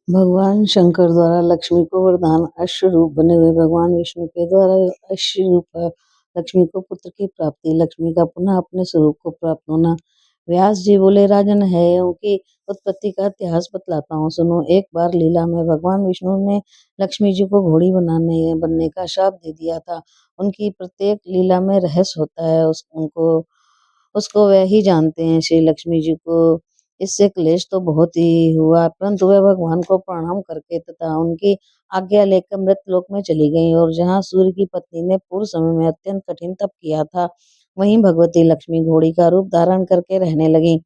भगवान शंकर द्वारा लक्ष्मी को वरदान अश्व रूप बने हुए भगवान विष्णु के द्वारा अश्व रूप लक्ष्मी को पुत्र की प्राप्ति, लक्ष्मी का पुनः अपने स्वरूप को प्राप्त होना। व्यास जी बोले, राजन है उनकी उत्पत्ति का इतिहास बतलाता हूँ, सुनो। एक बार लीला में भगवान विष्णु ने लक्ष्मी जी को घोड़ी बनने का शाप दे दिया था। उनकी प्रत्येक लीला में रहस्य होता है, उसको वह ही जानते हैं। श्री लक्ष्मी जी को इससे क्लेश तो बहुत ही हुआ, परंतु वह भगवान को प्रणाम करके तथा उनकी आज्ञा लेकर मृतलोक में चली गईं, और जहाँ सूर्य की पत्नी ने पूर्व समय में अत्यंत कठिन तप किया था, वहीं भगवती लक्ष्मी घोड़ी का रूप धारण करके रहने लगी।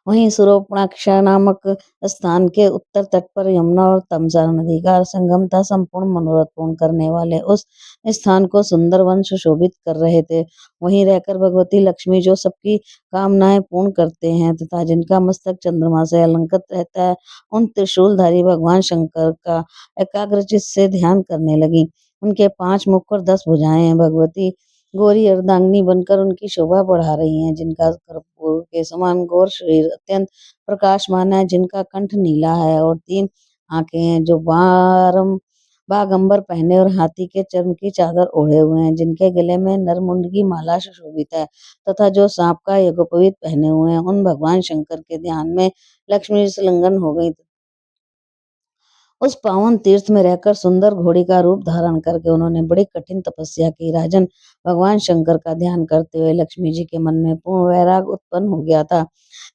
वहीं सुरोपणाक्षा नामक स्थान के उत्तर तट पर यमुना और तमसा नदी का संगम था। संपूर्ण मनोरथ पूर्ण करने वाले उस स्थान को सुंदर वन सुशोभित कर रहे थे। वहीं रहकर भगवती लक्ष्मी जो सबकी कामनाएं पूर्ण करते हैं तथा जिनका मस्तक चंद्रमा से अलंकृत रहता है, उन त्रिशूलधारी भगवान शंकर का एकाग्रचित से ध्यान करने लगी। उनके 5 मुख और 10 भुजाएं हैं। भगवती गौरी अर्धांगिनी बनकर उनकी शोभा बढ़ा रही हैं, जिनका कर्पूर के समान गौर शरीर अत्यंत प्रकाशमान है, जिनका कंठ नीला है और 3 आंखें हैं, जो बागंबर पहने और हाथी के चर्म की चादर ओढ़े हुए हैं, जिनके गले में नरमुंड की माला सुशोभित है तथा जो सांप का यज्ञोपवीत पहने हुए हैं। उन भगवान शंकर के ध्यान में लक्ष्मी संलग्न हो गई। उस पावन तीर्थ में रहकर सुंदर घोड़ी का रूप धारण करके उन्होंने बड़ी कठिन तपस्या की। राजन, भगवान शंकर का ध्यान करते हुए लक्ष्मी जी के मन में पूर्ण वैराग उत्पन्न हो गया था।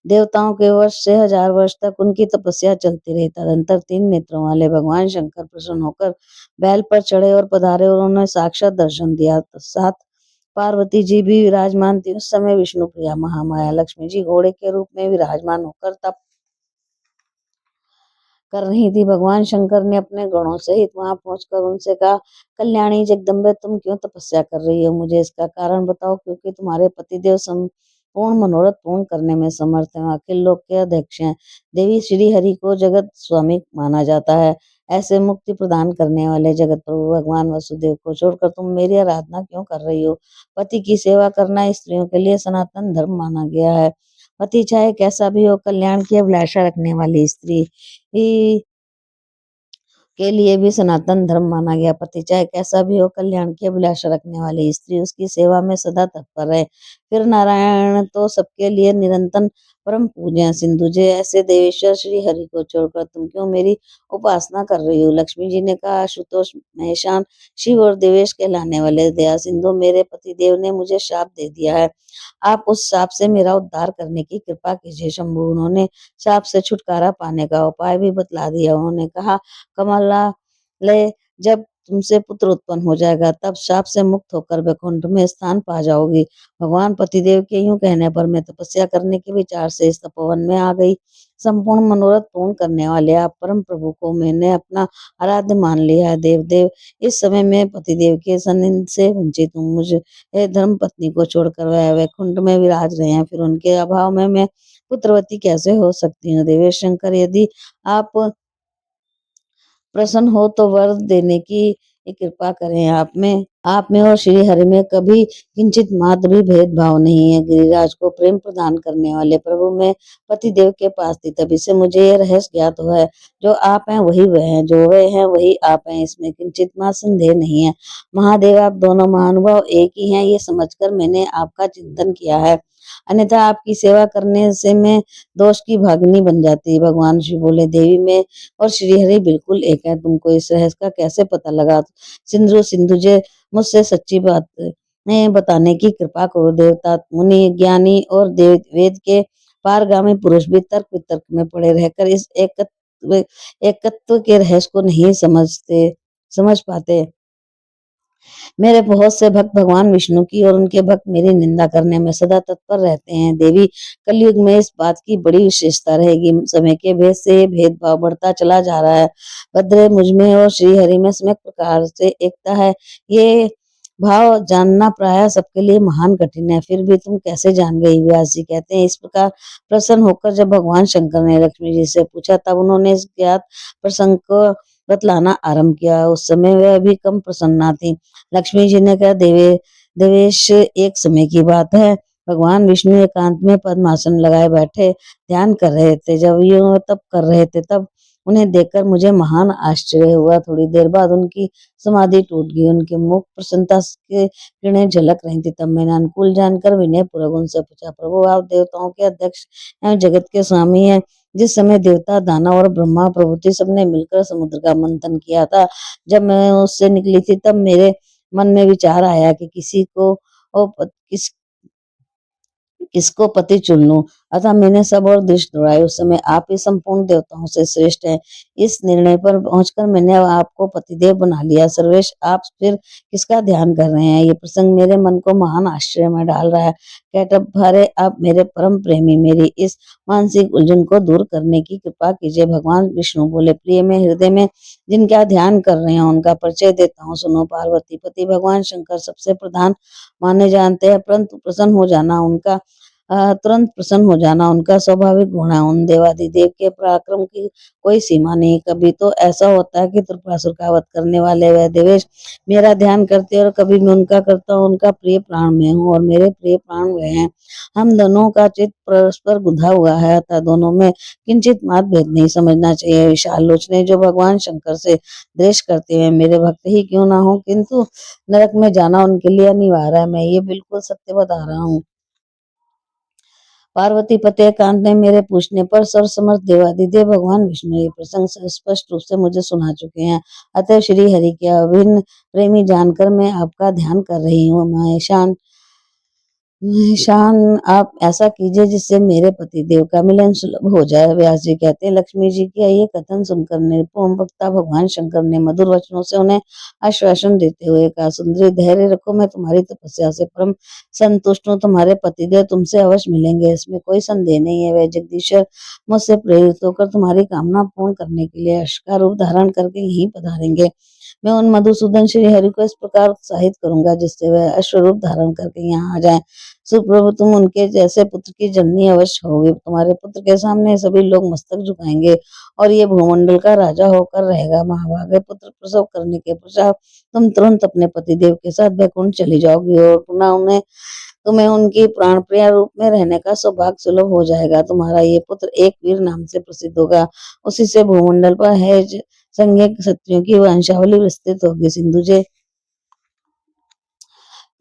देवताओं के वर्ष से 1000 वर्ष तक उनकी तपस्या चलती रही। तदंतर 3 नेत्रों वाले भगवान शंकर प्रसन्न होकर बैल पर चढ़े और पधारे और उन्होंने साक्षात दर्शन दिया। साथ पार्वती जी भी विराजमान थी। उस समय विष्णु प्रिया महामाया लक्ष्मी जी घोड़े के रूप में विराजमान होकर तप कर रही थी। भगवान शंकर ने अपने गणों सहित वहां पहुंचकर उनसे कहा, कल्याणी जगदम्बे, तुम क्यों तपस्या कर रही हो? मुझे इसका कारण बताओ, क्योंकि तुम्हारे पतिदेव संपूर्ण मनोरथ पूर्ण करने में समर्थ हैं, अखिल लोक के अध्यक्ष हैं। देवी श्री हरि को जगत स्वामी माना जाता है। ऐसे मुक्ति प्रदान करने वाले जगत प्रभु भगवान वसुदेव को छोड़कर तुम मेरी आराधना क्यों कर रही हो? पति की सेवा करना स्त्रियों के लिए सनातन धर्म माना गया है। पति चाहे कैसा भी हो, कल्याण की अभिलाषा रखने वाली स्त्री ही के लिए भी सनातन धर्म माना गया। पति चाहे कैसा भी हो, कल्याण की अभिलाषा रखने वाली स्त्री उसकी सेवा में सदा तत्पर है। फिर नारायण तो सबके लिए निरंतर परम पूज्य सिंधु जे, ऐसे देवेश्वर श्री हरि को छोड़कर तुम क्यों मेरी उपासना कर रही हो? लक्ष्मी जी ने कहा, आशुतोष, महेशान, शिव और देवेश कहलाने वाले दया सिंधु, मेरे पति देव ने मुझे शाप दे दिया है। आप उस शाप से मेरा उद्धार करने की कृपा कीजिए। शंभु, उन्होंने शाप से छुटकारा पाने का उपाय भी बतला दिया। उन्होंने कहा, कमला ले, जब तुमसे पुत्र उत्पन्न हो जाएगा तब शाप से मुक्त होकर वैकुंठ में स्थान पा जाओगी। भगवान पतिदेव के यूं कहने पर मैं तपस्या करने के विचार से इस तपोवन में आ गई। संपूर्ण मनोरथ पूर्ण करने वाले आप परम प्रभु को मैंने अपना आराध्य मान लिया है। देवदेव, इस समय मैं पतिदेव के सानिध्य से वंचित हूँ। मुझे धर्म पत्नी को छोड़कर वह वैकुंठ में विराज रहे हैं, फिर उनके अभाव में मैं पुत्रवती कैसे हो सकती हूँ? देवेश शंकर, यदि आप प्रसन्न हो तो वर देने की कृपा करें। आप में और श्री हरि में कभी किंचित मात्र भी भेदभाव नहीं है। गिरिराज को प्रेम प्रदान करने वाले प्रभु मैं पति देव के पास थी, तभी से मुझे यह रहस्य ज्ञात हुआ है। जो आप हैं वही वह हैं, जो वह हैं वही आप हैं, इसमें किंचित मात्र संदेह नहीं है। महादेव, आप दोनों महानुभाव एक ही हैं, ये समझकर मैंने आपका चिंतन किया है, अन्यथा आपकी सेवा करने से मैं दोष की भागिनी बन जाती। भगवान शिव बोले, देवी में और श्रीहरि बिल्कुल एक है, तुमको इस रहस्य का कैसे पता लगा? सिंधुजे, मुझसे सच्ची बात बताने की कृपा करो। देवता, मुनि, ज्ञानी और वेद के पारगामी पुरुष भी तर्क वितर्क में पड़े रहकर इस एकत्व के रहस्य को नहीं समझ पाते। मेरे बहुत से भक्त भगवान विष्णु की और उनके भक्त मेरी निंदा करने में सदा तत्पर रहते हैं। देवी, कलयुग में इस बात की बड़ी विशेषता रहेगी। समय के भेद से भेदभाव बढ़ता चला जा रहा है। भद्रे, मुझमें और श्री हरि में सम्यक प्रकार से एकता है। ये भाव जानना प्राय सबके लिए महान कठिन है, फिर भी तुम कैसे जान गई? व्यास जी कहते हैं, इस प्रकार प्रसन्न होकर जब भगवान शंकर ने लक्ष्मी जी से पूछा, तब उन्होंने इस ज्ञात प्रसंग को बतलाना आरंभ किया। उस समय वह भी कम प्रसन्ना थी। लक्ष्मी जी ने कहा, देवेश, एक समय की बात है, भगवान विष्णु एकांत में पद्मासन लगाए बैठे ध्यान कर रहे थे। जब यूं तप कर रहे थे तब उन्हें देखकर मुझे महान आश्चर्य हुआ। थोड़ी देर बाद उनकी समाधि टूट गई। उनके मुख प्रसन्नता के किरणें झलक रही थी। तब मैंने अनुकूल जानकर विनय पूर्वक उनसे पूछा, प्रभु आप देवताओं के अध्यक्ष एवं जगत के स्वामी हैं। जिस समय देवता, दानव और ब्रह्मा प्रभृति सबने मिलकर समुद्र का मंथन किया था, जब मैं उससे निकली थी तब मेरे मन में विचार आया कि किस किसको पति चुन लूं। अतः मैंने सब और दृष्टि दौड़ाई। उस समय आप ही संपूर्ण देवताओं से श्रेष्ठ हैं। इस निर्णय पर पहुंचकर मैंने आपको पतिदेव बना लिया। सर्वेश आप फिर किसका ध्यान कर रहे हैं? ये प्रसंग मेरे मन को महान आश्चर्य में डाल रहा है। कैटभारे आप मेरे परम प्रेमी, मेरी इस मानसिक उलझन को दूर करने की कृपा कीजिए। भगवान विष्णु बोले, प्रिय मैं हृदय में जिनका ध्यान कर रहे हैं उनका परिचय देता हूँ, सुनो। पार्वती पति भगवान शंकर सबसे प्रधान माने जानते हैं, परंतु तुरंत प्रसन्न हो जाना उनका स्वाभाविक गुण है। उन देवाधिदेव के पराक्रम की कोई सीमा नहीं। कभी तो ऐसा होता है कि त्रिपुरासुर का वध करने वाले वह देवेश मेरा ध्यान करते हैं और कभी मैं उनका करता हूँ। उनका प्रिय प्राण मैं हूँ और मेरे प्रिय प्राण वे हैं। हम दोनों का चित्त परस्पर गुंथा हुआ है, अतः दोनों में किंचित मात भेद नहीं समझना चाहिए। विशाल लोचने जो भगवान शंकर से द्वेष करते हैं, मेरे भक्त ही क्यों ना हो, किंतु नरक में जाना उनके लिए अनिवार्य है। मैं ये बिल्कुल सत्य बता रहा हूँ। पार्वती पति एकांत ने मेरे पूछने पर सर्वसमर्थ देवादिदेव भगवान विष्णु ये प्रसंग स्पष्ट रूप से मुझे सुना चुके हैं। अतः श्री हरि के अभिन्न प्रेमी जानकर मैं आपका ध्यान कर रही हूँ। महेशान शान आप ऐसा कीजिए जिससे मेरे पति देव का मिलन सुलभ हो जाए। व्यास जी कहते हैं, लक्ष्मी जी की ये कथन सुनकर निरुपम वक्ता भगवान शंकर ने मधुर वचनों से उन्हें आश्वासन देते हुए कहा, सुंदरी धैर्य रखो, मैं तुम्हारी तपस्या से परम संतुष्ट हूँ। तुम्हारे पतिदेव तुमसे अवश्य मिलेंगे, इसमें कोई संदेह नहीं है। वह जगदीश्वर मुझसे प्रेरित होकर तुम्हारी कामना पूर्ण करने के लिए अश्व का रूप धारण करके यहीं पधारेंगे। मैं उन मधुसूदन श्री हरि को इस प्रकार उत्साहित करूंगा जिससे वह अश्वरूप धारण करके यहाँ आ जाए। सुप्रभु, तुम उनके जैसे पुत्र की जननी अवश्य होगी। तुम्हारे पुत्र के सामने सभी लोग मस्तक झुकाएंगे और ये भूमंडल का राजा होकर रहेगा। महाभागे पुत्र प्रसव करने के पश्चात तुम तुरंत अपने पतिदेव के साथ वैकुंठ चली जाओगी और पुनः तुम्हें उनकी प्राण प्रिय रूप में रहने का सौभाग्य सुलभ हो जाएगा। तुम्हारा ये पुत्र एक वीर नाम से प्रसिद्ध होगा। उसी से भूमंडल पर है संज्ञ क्षत्रियों की वंशावली विस्तृत होगी। सिंधुजे,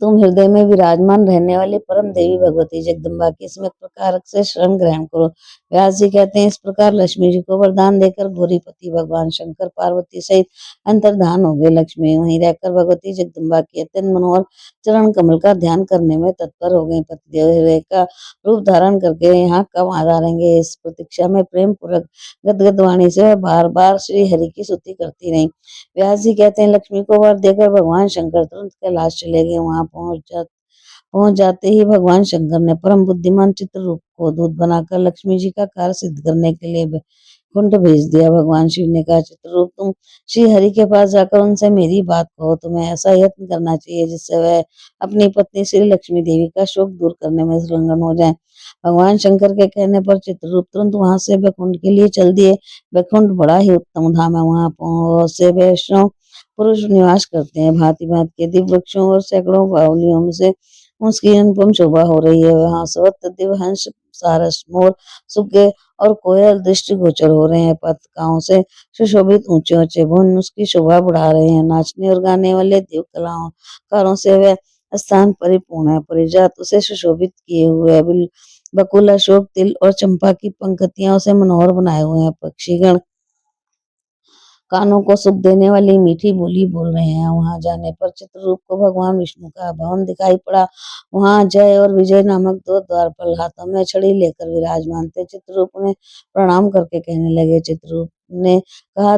तुम हृदय में विराजमान रहने वाली परम देवी भगवती जगदम्बा की इसमें प्रकार से शरण ग्रहण करो। व्यास जी कहते हैं, इस प्रकार लक्ष्मी जी को वरदान देकर गौरीपति भगवान शंकर पार्वती सहित अंतर्धान हो गए। लक्ष्मी वहीं रहकर भगवती जगदम्बा की अत्यंत मनोहर चरण कमल का ध्यान करने में तत्पर हो गए। पतिदेव हृदय का रूप धारण करके यहाँ कब आधारेंगे, इस प्रतीक्षा में प्रेम पूर्वक गदगद वाणी से बार बार श्री हरि की स्तुति करती रही। व्यास जी कहते हैं, लक्ष्मी को वर देकर भगवान शंकर तुरंत कैलाश चले गए। वहां पहुंच जाते ही भगवान शंकर ने परम बुद्धिमान चित्ररूप को दूत बनाकर लक्ष्मी जी का कार्य सिद्ध करने के लिए कुंठ भेज दिया। भगवान शिव ने कहा, चित्ररूप, तुम श्री हरि के पास जाकर उनसे मेरी बात कहो। तुम्हें ऐसा यत्न करना चाहिए जिससे वह अपनी पत्नी श्री लक्ष्मी देवी का शोक दूर करने में संलग्न हो जाए। भगवान शंकर के कहने पर चित्ररूप तुरंत वहां से वैकुंठ के लिए चल दिए। वैकुंठ बड़ा ही उत्तम धाम है। वहां से वैष्णव पुरुष निवास करते हैं। भांति भांति के दिव्य वृक्षों और सैकड़ों बावलियों में से उसकी अनुपम शोभा हो रही है। वहां सर्वत्र दिव्य हंस, सारस, मोर, सुगे और कोयल दृष्टि गोचर हो रहे हैं। पताकाओं से सुशोभित ऊंचे ऊंचे भवन उसकी शोभा बढ़ा रहे हैं। नाचने और गाने वाले दिव्य कलाकारों से वह स्थान परिपूर्ण है। परिजात उसे सुशोभित किए हुए बकुल, अशोक, तिल और चंपा की पंक्तियां उसे मनोहर बनाए हुए हैं। पक्षीगण कानों को सुख देने वाली मीठी बोली बोल रहे हैं। वहां जाने पर चित्ररूप को भगवान विष्णु का भवन दिखाई पड़ा। वहां जय और विजय नामक दो द्वारपाल हाथों में छड़ी लेकर विराजमान थे। चित्ररूप ने प्रणाम करके कहने लगे। चित्ररूप ने कहा,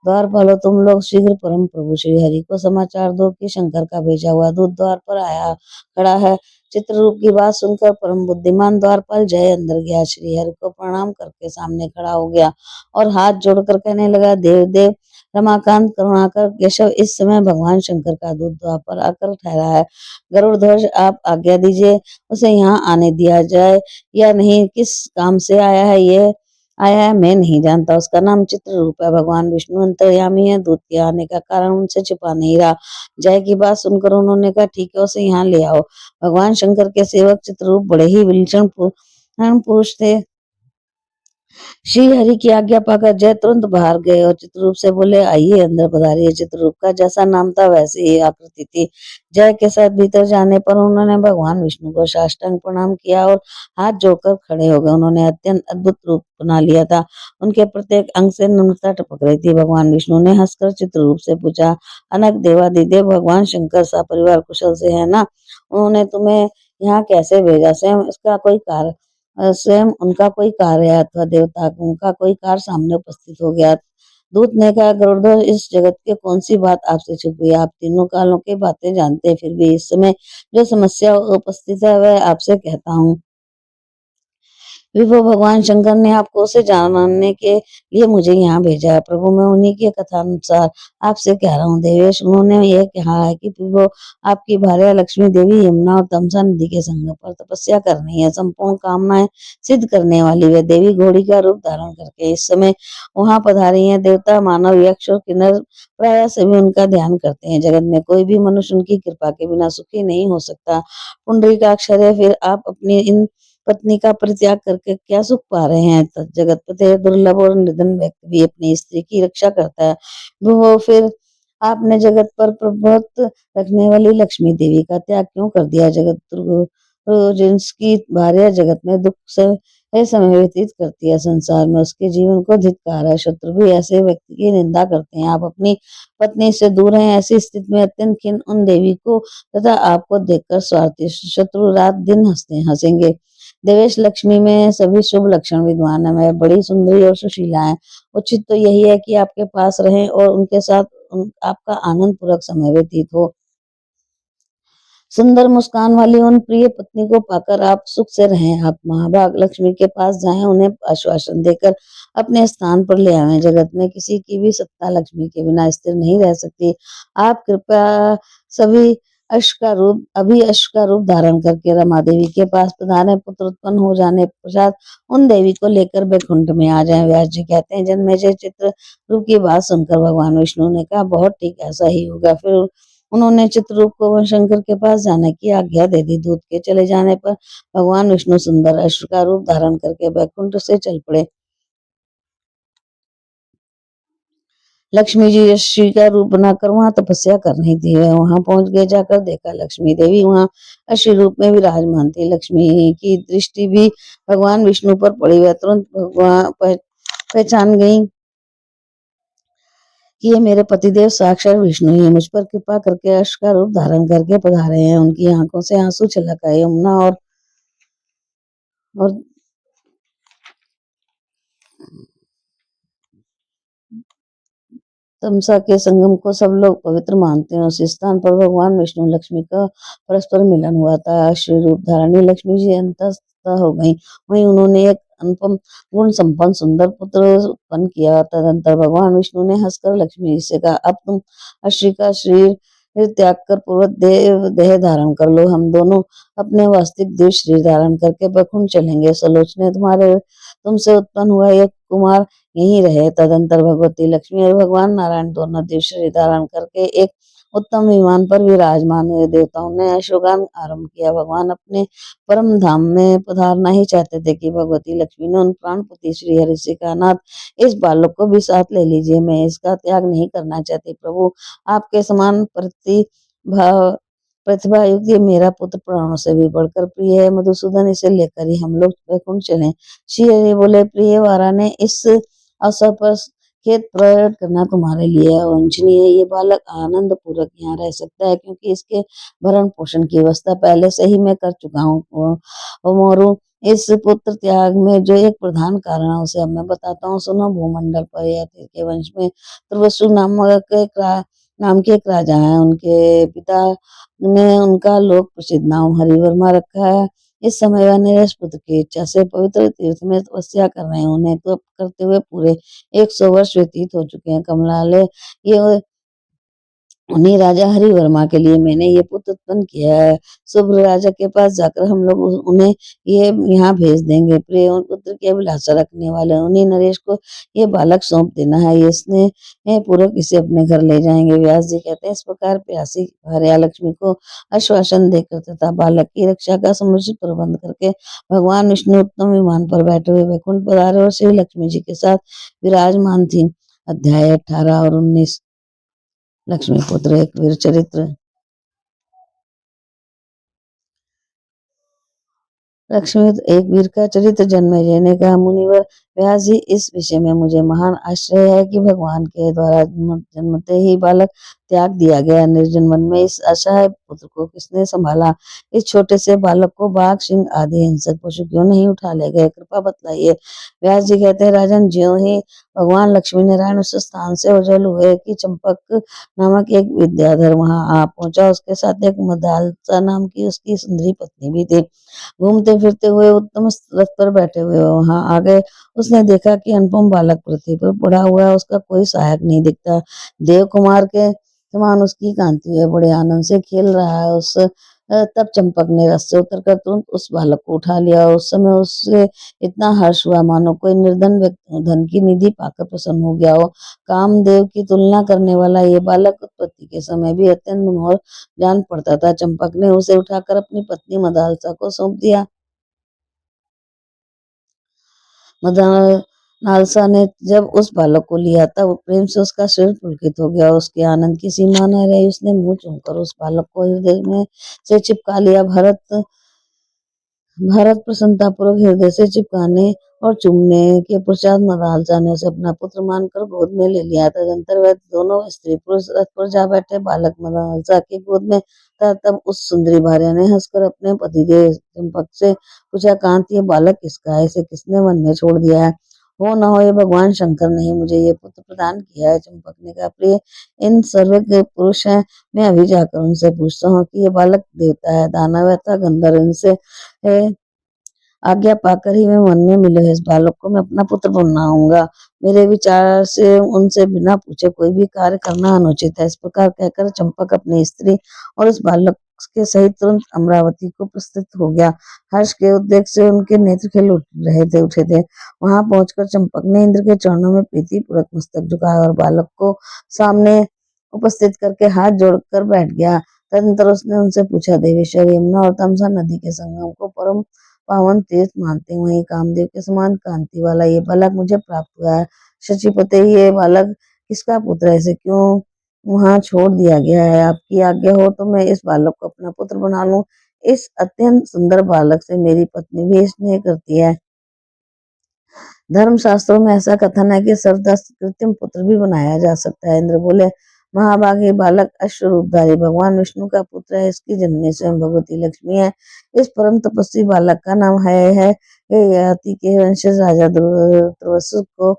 द्वारपालो, तुम लोग शीघ्र परम प्रभु श्री हरि को समाचार दो कि शंकर का भेजा हुआ दूत द्वार पर आया खड़ा है। चित्ररूप की बात सुनकर परम बुद्धिमान द्वारपाल जय अंदर गया। श्री हरि को प्रणाम करके सामने खड़ा हो गया और हाथ जोड़कर कहने लगा, देव देव, रमाकांत, करुणाकर, केशव, इस समय भगवान शंकर का दूत द्वार पर आकर ठहरा है। गरुड़ ध्वज, आप आज्ञा दीजिए, उसे यहाँ आने दिया जाए या नहीं, किस काम से आया है, ये आया है मैं नहीं जानता। उसका नाम चित्ररूप है। भगवान विष्णु अंतर्यामी है। दूत के आने का कारण उनसे छिपा नहीं रहा। जय की बात सुनकर उन्होंने कहा ठीक है उसे यहाँ ले आओ। भगवान शंकर के सेवक चित्ररूप बड़े ही विलक्षण पुरुष थे। श्री हरि की आज्ञा पाकर जय तुरंत बाहर गए और चित्ररूप से बोले आइए अंदर पधारिए। चित्ररूप का जैसा नाम था वैसे ही आकृति थी। जय के साथ भीतर जाने पर उन्होंने भगवान विष्णु को साष्टांग प्रणाम किया और हाथ जोड़कर खड़े हो गए। उन्होंने अत्यंत अद्भुत रूप बना लिया था। उनके प्रत्येक अंग से नम्रता टपक रही थी। भगवान विष्णु ने हंसकर चित्ररूप से पूछा अनक देवादिदेव भगवान शंकर सा परिवार कुशल से है ना? उन्होंने तुम्हें यहाँ कैसे भेजा? स्वयं उनका कोई कार्य अथवा देवता उनका कोई कार्य सामने उपस्थित हो गया। दूत ने कहा गरुड़ध्वज इस जगत के कौन सी बात आपसे छुपी है? आप तीनों कालों की बातें जानते हैं, फिर भी इस समय जो समस्या उपस्थित है वह आपसे कहता हूँ। विभो भगवान शंकर ने आपको उसे जानने के लिए मुझे यहाँ भेजा है। प्रभु मैं उन्हीं के कथानुसार आपसे कह रहा हूँ। देवेश उन्होंने यह कहा है कि विभो आपकी भार्या लक्ष्मी देवी यमुना और तमसा नदी के संगम पर तपस्या कर रही है। संपूर्ण कामनाएं सिद्ध करने वाली वे देवी घोड़ी का रूप धारण करके इस समय वहां पधारी है। देवता मानव यक्ष और किन्नर प्राय सभी उनका ध्यान करते हैं। जगत में कोई भी मनुष्य उनकी कृपा के बिना सुखी नहीं हो सकता। पुंडरीकाक्ष है फिर आप अपनी इन पत्नी का परित्याग करके क्या सुख पा रहे हैं? जगत पते दुर्लभ और निर्धन व्यक्ति भी अपनी स्त्री की रक्षा करता है। वो फिर आपने जगत पर प्रभुत्व रखने वाली लक्ष्मी देवी का त्याग क्यों कर दिया? जिसकी भार्या जगत में दुख से समय व्यतीत करती है, संसार में उसके जीवन को धिक्कार है। शत्रु भी ऐसे व्यक्ति की निंदा करते हैं। आप अपनी पत्नी से दूर हैं, ऐसी स्थिति में अत्यंत खिन्न उन देवी को तथा आपको देखकर स्वार्थी शत्रु रात दिन हंसेंगे। देवेश लक्ष्मी में सभी शुभ लक्षण विद्वान है। वह बड़ी सुंदरी और सुशीला है। उचित तो यही है कि आपके पास रहें और उनके साथ आपका आनंद पूर्वक समय व्यतीत हो। सुंदर मुस्कान वाली उन प्रिय पत्नी को पाकर आप सुख से रहें। आप महाभाग लक्ष्मी के पास जाएं, उन्हें आश्वासन देकर अपने स्थान पर ले आवें। जगत में किसी की भी सत्ता लक्ष्मी के बिना स्थिर नहीं रह सकती। आप कृपया सभी अश्व का रूप धारण करके रमा देवी के पास पधारे। पुत्र उत्पन्न हो जाने पश्चात उन देवी को लेकर बैकुंठ में आ जाएं। व्यास जी कहते हैं जन्मेजय चित्र रूप की बात सुनकर भगवान विष्णु ने कहा बहुत ठीक ऐसा ही होगा। फिर उन्होंने चित्ररूप को शंकर के पास जाने की आज्ञा दे दी। दूत के चले जाने पर भगवान विष्णु सुंदर अश्व का रूप धारण करके बैकुंठ से चल पड़े। लक्ष्मी जी ऋषि का रूप बनाकर वहां तपस्या कर रही थी। वह वहां पहुंच गए। जाकर देखा लक्ष्मी देवी वहां अश्व रूप में विराजमान थी। लक्ष्मी की दृष्टि भी भगवान विष्णु पर पड़ी। वह तुरंत भगवान पहचान गई कि ये मेरे पतिदेव साक्षात विष्णु ही मुझ पर कृपा करके अश्व का रूप धारण करके पधारे हैं। उनकी आंखों से आंसू छलक आए। यमुना और तमसा के संगम को सब लोग पवित्र मानते हैं। उस स्थान पर भगवान विष्णु लक्ष्मी का परस्पर मिलन हुआ था। श्री रूप धारणी लक्ष्मी जी अंतस्थ हो गई। वहीं उन्होंने एक अनुपम गुण संपन्न सुंदर पुत्र उत्पन्न किया। तदंतर भगवान विष्णु ने हंसकर लक्ष्मी जी से कहा अब तुम अश्री का शरीर त्याग कर पूर्वत देह धारण कर लो। हम दोनों अपने वास्तविक देह शरीर धारण करके बैकुंठ चलेंगे। सलोचने तुमसे उत्पन्न हुआ एक कुमार यहीं रहे। तदंतर भगवती लक्ष्मी और भगवान नारायण दोनों दिव्य शरीर धारण करके एक उत्तम विमान पर विराजमान हुए। देवताओं ने अश्वगान आरंभ किया। भगवान अपने परम धाम में पधारना ही चाहते थे कि भगवती लक्ष्मी ने उन प्राणपति श्री हरि से कहा नाथ इस बालक को भी साथ ले लीजिए, मैं इसका त्याग नहीं करना चाहती। प्रभु आपके समान प्रतिभा युक्त ये मेरा पुत्र प्राणों से भी बढ़कर प्रिय है। मधुसूदन इसे लेकर ही हम लोग वैकुंठ चले। श्री हरि बोले प्रिय वारा ने इस अवसर पर खेत प्रकट करना तुम्हारे लिए अवांछनीय है। ये बालक आनंद पूर्वक यहाँ रह सकता है क्योंकि इसके भरण पोषण की व्यवस्था पहले से ही मैं कर चुका हूँ। मोरू इस पुत्र त्याग में जो एक प्रधान कारण है उसे अब मैं बताता हूँ, सुनो। भूमंडल पर यति के वंश में तुर्वसु नाम के एक राजा है। उनके पिता ने उनका लोक प्रसिद्ध नाम हरिवर्मा रखा है। इस समय वह नरेश पुत्र की इच्छा से पवित्र तीर्थ में तपस्या कर रहे हैं। उन्हें तो करते हुए पूरे 100 वर्ष व्यतीत हो चुके हैं। कमलालय ये उन्हीं राजा हरिवर्मा के लिए मैंने ये पुत्र उत्पन्न किया है। शुभ्र राजा के पास जाकर हम लोग उन्हें ये यहाँ भेज देंगे। प्रिय और पुत्र की अभिलाषा रखने वाले उन्हीं नरेश को ये बालक सौंप देना है। ये स्नेह पूर्वक इसे अपने घर ले जाएंगे। व्यास जी कहते हैं, इस प्रकार प्यासी भार्या लक्ष्मी को आश्वासन देकर तथा बालक की रक्षा का समुचित प्रबंध करके भगवान विष्णु उत्तम विमान पर बैठे हुए वैकुंठ पधारे और श्री लक्ष्मी जी के साथ विराजमान थी। अध्याय 18 और 19। लक्ष्मी पुत्र एक वीर चरित्र। लक्ष्मी एक वीर का चरित्र जन्मेजय ने कहा, मुनिवर व्यास जी, इस विषय में मुझे महान आश्चर्य है कि भगवान के द्वारा जन्मते ही बालक त्याग दिया गया। निर्जन वन में इस असहाय पुत्र को किसने संभाला? इस छोटे से बालक को बाघ, सिंह आदि हिंसक पशु क्यों नहीं उठा ले गए? कृपा बतलाइए। व्यास जी कहते हैं, राजन, ज्यों ही भगवान लक्ष्मी नारायण उस स्थान से ओझल हुए कि चंपक नामक एक विद्याधर वहां आ पहुंचा। उसके साथ एक मदालसा नाम की उसकी सुंदरी पत्नी भी थी। घूमते फिरते हुए उत्तम रथ पर बैठे हुए वहां आ गए। उसने देखा कि अनुपम बालक पृथ्वी पर पड़ा हुआ है, उसका कोई सहायक नहीं दिखता। देव कुमार के समान उसकी कांति है, बड़े आनंद से खेल रहा है। उस तब चंपक ने रथ से उतरकर तुरंत उस बालक को उठा लिया। उस समय उससे इतना हर्ष हुआ मानो कोई निर्धन व्यक्ति धन की निधि पाकर प्रसन्न हो गया हो। कामदेव की तुलना करने वाला ये बालक उत्पत्ति के समय भी अत्यंत मनोहर जान पड़ता था। चंपक ने उसे उठाकर अपनी पत्नी मदालसा को सौंप दिया। मदालसा ने जब उस बालक को लिया तब प्रेम से उसका सिर पुलकित हो गया। उसके आनंद की सीमा न रही। उसने मुंह चूमकर उस बालक को हृदय में से चिपका लिया। भरत प्रसन्नतापूर्वक हृदय से चिपकाने और चूमने के पश्चात मदालसा ने उसे अपना पुत्र मानकर गोद में ले लिया। तदंतर वह दोनों स्त्री पुरुष रथ पर जा बैठे। बालक मदालसा की गोद में था। तब उस सुंदरी भार्या ने हंसकर अपने पतिदेव चंपक से पूछा, कांत, ये बालक किसका है? इसे किसने वन में छोड़ दिया है? हो न हो ये भगवान शंकर ने ही मुझे ये पुत्र प्रदान किया है। चंपक ने कहा, प्रिय, इन सर्वज्ञ पुरुष हैं। मैं अभी जाकर उनसे पूछता हूँ कि ये बालक देवता है, दानव है अथवा गंधर्व। इनसे आज्ञा पाकर ही मैं वन में मिले इस बालक को मैं अपना पुत्र बनाऊंगा। मेरे विचार से उनसे बिना पूछे कोई भी कार्य करना अनुचित है। इस प्रकार कहकर चंपक अपनी स्त्री और उस बालक के सहित तुरंत अमरावती को प्रस्थित हो गया। हर्ष के उद्रेक से उनके नेत्र खिल उठे थे। वहां पहुंचकर चंपक ने इंद्र के चरणों में प्रीति पूर्वक मस्तक झुकाया और बालक को सामने उपस्थित करके हाथ जोड़कर बैठ गया। तदनंतर उसने उनसे पूछा, देवेश्वर, यमुना और तमसा नदी के संगम को परम पावन तीर्थ मानते हैं, वहीं कामदेव के समान कांति वाला ये बालक मुझे प्राप्त हुआ है। शचीपते, ये बालक किसका पुत्र है? इसे क्यों वहां छोड़ दिया गया है? आपकी आज्ञा हो तो मैं इस बालक को अपना पुत्र बना लूं। इस अत्यंत सुंदर बालक से मेरी पत्नी भी स्नेह करती है। धर्मशास्त्रों में ऐसा कथन है कि सर्वदा कृत्रिम पुत्र भी बनाया जा सकता है। इंद्र बोले, महाभागे बालक अश्वरूपधारी भगवान विष्णु का पुत्र है। इसकी जननी स्वयं भगवती लक्ष्मी है। इस परम तपस्वी बालक का नाम है हे ययाति के वंशज राजा दुर्वासु को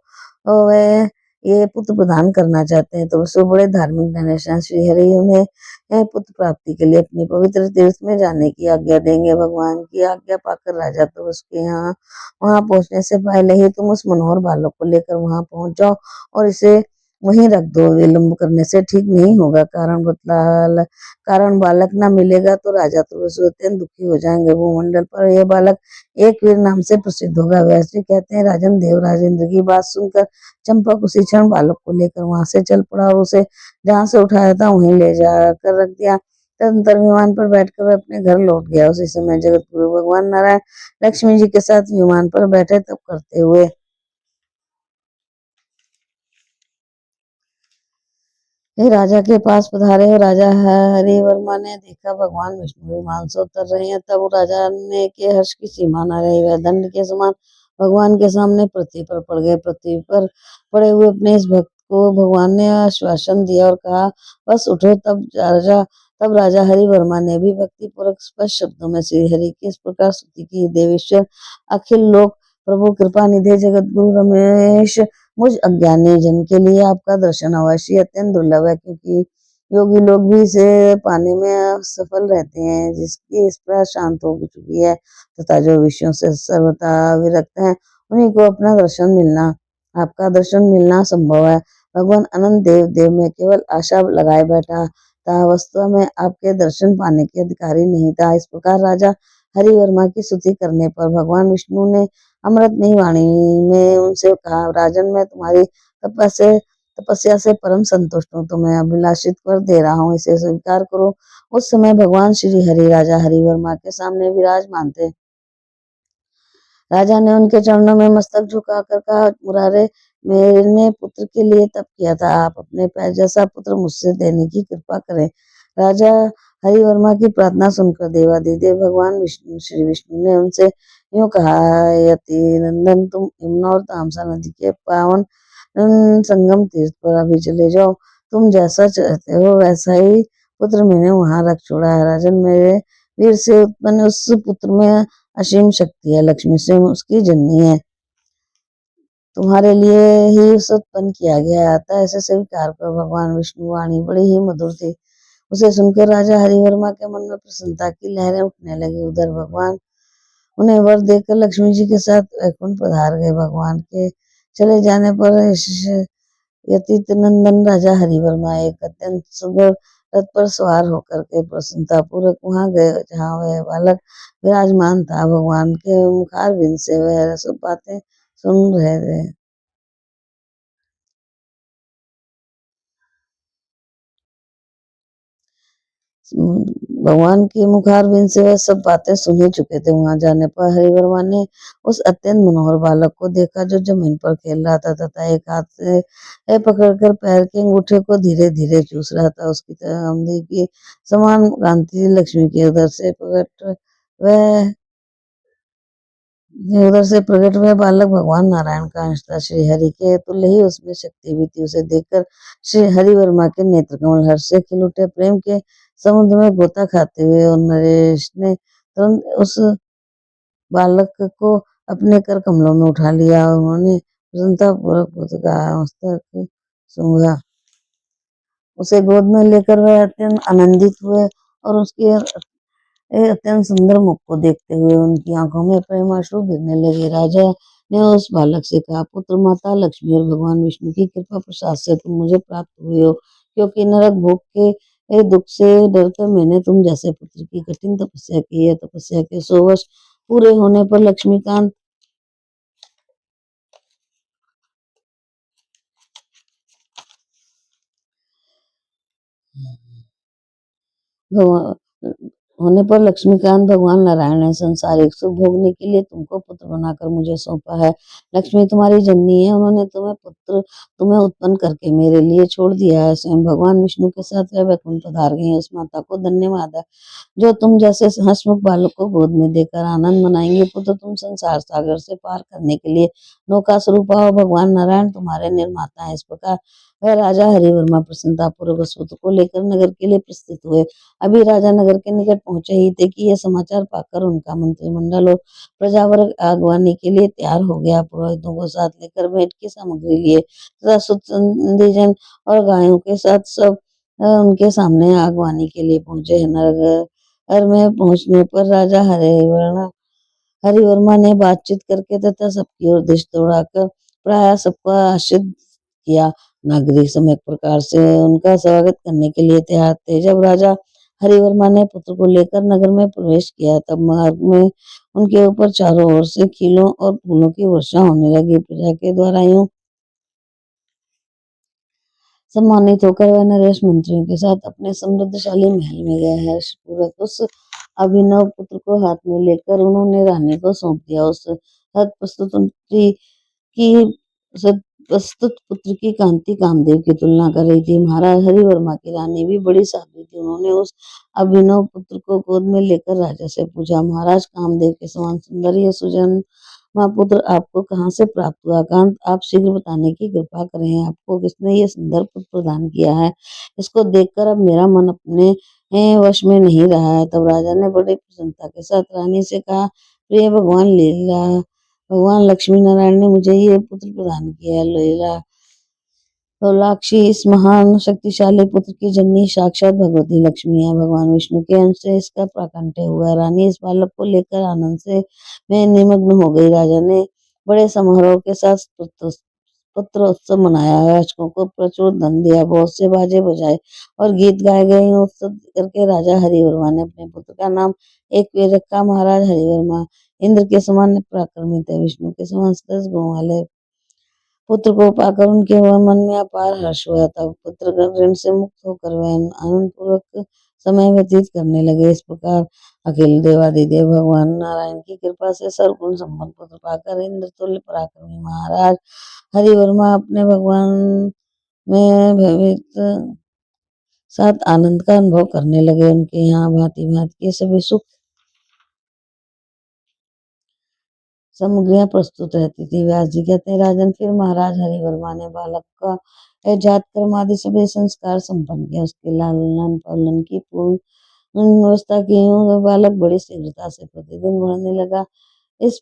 वह ये पुत्र प्रदान करना चाहते हैं। तो वसु बड़े धार्मिक धनेश हैं। श्रीहरि उन्हें पुत्र प्राप्ति के लिए अपनी पवित्र तीर्थ में जाने की आज्ञा देंगे। भगवान की आज्ञा पाकर राजा तो उसके यहाँ वहां पहुंचने से पहले ही तुम उस मनोहर बालक को लेकर वहां पहुंच जाओ और इसे वहीं रख दो। विलंब करने से ठीक नहीं होगा। कारण बालक ना मिलेगा तो राजा तो अत्यंत दुखी हो जाएंगे। भूमंडल पर यह बालक एक वीर नाम से प्रसिद्ध होगा। वैसे कहते हैं, राजन देवराज इंद्र की बात सुनकर चंपक उसी क्षण बालक को लेकर वहां से चल पड़ा और उसे जहां से उठाया था वहीं ले जाकर रख दिया। तदनंतर विमान पर बैठकर वह अपने घर लौट गया। उसी समय जगत गुरु भगवान नारायण लक्ष्मी जी के साथ विमान पर बैठे तब करते हुए राजा के पास पधारे और राजा हरिवर्मा ने देखा भगवान विष्णु विमान से उतर रहे हैं। तब राजा ने के हर्ष की सीमा न रही। वह दंड के समान भगवान के सामने पृथ्वी पर पड़ गए। पृथ्वी पर पड़े हुए अपने इस भक्त को भगवान ने आश्वासन दिया और कहा, बस उठो। तब राजा हरिवर्मा ने भी भक्ति पूर्वक स्पष्ट शब्दों में श्री हरि की इस प्रकार स्तुति की, देवेश्वर, अखिल लोक प्रभु, कृपा निधि, जगत गुरु रमेश, मुझ अज्ञानी जन के लिए आपका दर्शन अवश्य अत्यंत दुर्लभ है, क्योंकि योगी लोग भी इसे पाने में सफल रहते हैं। जिसकी इस पर शांत हो चुकी है तथा जो विषयों से सर्वथा विरक्त हैं, उन्हीं को अपना दर्शन मिलना आपका दर्शन मिलना संभव है। भगवान अनंत देव देव में केवल आशा लगाए बैठा था, वास्तव में आपके दर्शन पाने के अधिकारी नहीं था। इस प्रकार राजा हरिवर्मा की स्तुति करने पर भगवान विष्णु ने अमृतमयी वाणी में उनसे कहा, राजन, मैं तुम्हारी तपस्या से परम संतुष्ट हूँ, तुम्हें अभिलाषित वर दे रहा हूँ, इसे स्वीकार करो। उस समय भगवान श्री हरि राजा हरिवर्मा के सामने विराजमान थे। राजा ने उनके चरणों में मस्तक झुकाकर कहा, मुरारे, मैंने पुत्र के लिए तप किया था, आप अपने पैर जैसा पुत्र मुझसे देने की कृपा करें। राजा हरिवर्मा की प्रार्थना सुनकर देवाधिदेव भगवान श्री विष्णु ने उनसे यूं कहा, यति नंदन, तुम यमुना और तामसा नदी के पावन संगम तीर्थ पर अभी चले जाओ। तुम जैसा चाहते हो वैसा ही पुत्र मैंने वहां रख छोड़ा है। राजन, मेरे वीर से उत्पन्न उस पुत्र में असीम शक्ति है, लक्ष्मी स्वयं उसकी जननी है, तुम्हारे लिए ही उसे उत्पन्न किया गया आता है, ऐसे स्वीकार कर। भगवान विष्णु वाणी बड़ी ही मधुर थी। उसे सुनकर राजा हरिवर्मा के मन में प्रसन्नता की लहरें उठने लगी। उधर भगवान उन्हें वर देकर लक्ष्मी जी के साथ वैकुंठ पधार गए। भगवान के चले जाने पर यतीत नंदन राजा हरिवर्मा एक अत्यंत सुंदर रथ पर सवार होकर के प्रसन्नता पूर्वक वहां गए जहाँ वह बालक विराजमान था। भगवान के मुखारविंद से वह सब बातें सुन रहे थे। भगवान के मुखारविंद से वह सब बातें सुन ही चुके थे। वहां जाने पर हरिवर्मा ने उस अत्यंत मनोहर बालक को देखा जो जमीन पर खेल रहा था तथा एक हाथ से पकड़कर पैर के अंगूठे को धीरे धीरे चूस रहा था। उसकी चांदी की समान कांति लक्ष्मी के उधर से प्रकट हुए बालक भगवान नारायण का अंश था। श्री हरि के तुल्य ही उसमें शक्ति भी थी। उसे देखकर श्री हरिवर्मा के नेत्र कमल हर्ष से खिल उठे। प्रेम के समुद्र में गोता खाते हुए और नरेश ने तुरंत उस बालक को अपने कर कमलों में उठा लिया और उन्होंने प्रसन्नता पूर्वक का मस्तक सूंघा। उसे गोद में लेकर वह अत्यंत आनंदित हुए और उसके अत्यंत सुंदर मुख को देखते हुए उनकी आंखों में प्रेमाश्रु गिरने लगे। राजा ने उस बालक से कहा, पुत्र, माता लक्ष्मी और भगवान विष्णु की कृपा प्रसाद से तुम मुझे प्राप्त हुए हो, क्योंकि नरक भोग के दुख से डरकर मैंने तुम जैसे पुत्र की कठिन तपस्या की है। तपस्या के 100 वर्ष पूरे होने पर लक्ष्मीकांत भगवान होने पर लक्ष्मीकांत भगवान नारायण ने संसारिक सुख भोगने के लिए तुमको पुत्र बनाकर मुझे सौंपा है। लक्ष्मी तुम्हारी जननी है, उन्होंने तुम्हें उत्पन्न करके मेरे लिए छोड़ दिया है। स्वयं भगवान विष्णु के साथ वह वैकुंठ पधार गई। उस माता को धन्यवाद है जो तुम जैसे हंसमुख बालक को गोद में देकर आनंद मनाएंगे। पुत्र, तुम संसार सागर से पार करने के लिए नौका स्वरूप आओ। भगवान नारायण तुम्हारे निर्माता है। इस प्रकार वह राजा हरिवर्मा प्रसन्नता पूर्वक उस पुत्र को लेकर नगर के लिए प्रस्थित हुए। अभी राजा नगर के निकट पहुंचे ही थे कि यह समाचार पाकर उनका मंत्रिमंडल और प्रजावर्ग आगवानी के लिए तैयार हो गया। पुरोहितों को साथ लेकर भेंट की सामग्री लिए तथा सुतंदीजन और गायों के साथ सब उनके सामने आगवानी के लिए पहुंचे। नगर में पहुंचने पर राजा हरिवर्मा ने बातचीत करके तथा सबकी ओर दृष्टि दौड़ाकर प्राय सबका आश्रित किया। नागरिक सम्यक प्रकार से उनका स्वागत करने के लिए तैयार थे। जब राजा हरिवर्मा ने पुत्र को लेकर नगर में प्रवेश किया तब मार्ग में उनके ऊपर चारों ओर से खीलों और फूलों की वर्षा होने लगी। प्रजा के द्वारा यूं सम्मानित होकर वह नरेश मंत्रियों के साथ अपने समृद्धशाली महल में गया। हर्षपूर्वक उस अभिनव पुत्र को हाथ में लेकर उन्होंने रानी को सौंप दिया। उस की प्रस्तुत पुत्र की कांति कामदेव की तुलना कर रही थी। महाराज हरिवर्मा की रानी भी बड़ी साध्वी थी। उन्होंने उस अभिनव पुत्र को गोद में लेकर राजा से पूछा, महाराज, कामदेव के समान सुंदर यह सुजन पुत्र आपको कहाँ से प्राप्त हुआ? कांत, आप शीघ्र बताने की कृपा करें, आपको किसने ये सुंदर पुत्र प्रदान किया है? इसको देखकर अब मेरा मन अपने वश में नहीं रहा है। तब राजा ने बड़ी प्रसन्नता के साथ रानी से कहा, प्रिय भगवान लक्ष्मी नारायण ने मुझे ये पुत्र प्रदान किया है। लीला लोलाक्षी, इस महान शक्तिशाली पुत्र की जननी साक्षात भगवती लक्ष्मी है। भगवान विष्णु के अंश से इसका प्राकट्य हुआ। रानी इस बालक को लेकर आनंद से में निमग्न हो गई। राजा ने बड़े समारोह के साथ पुत्र उत्सव मनाया। याचकों को प्रचुर धन दिया, बहुत से बाजे बजाए और गीत गाए गए। उत्सव करके राजा हरिवर्मा ने अपने पुत्र का नाम एक वीर रखा, महाराज हरिवर्मा। इंद्र के समान पराक्रमी थे, विष्णु के समान 10 गुण वाले। पुत्र को पाकर उनके मन में अपार हर्ष हुआ था। पुत्र का ऋण से मुक्त होकर वह आनंद पूर्वक समय व्यतीत करने लगे। इस प्रकार अखिल देवादिदेव भगवान नारायण की कृपा से सर्वगुण संपन्न पुत्र पाकर इंद्र तुल्य पराक्रमी महाराज हरिवर्मा अपने भगवान में भवित साथ आनंद का अनुभव करने लगे। उनके यहाँ भांति भांति के सभी सुख सामग्रियां प्रस्तुत रहती थी। व्यास जी कहते हैं, राजन फिर महाराज हरिवर्मा ने बालक का जात कर्म आदि सभी संस्कार संपन्न किया। उसके लालन पालन की पूर्ण व्यवस्था की। बालक बड़ी शीघ्रता से प्रतिदिन बढ़ने लगा। इस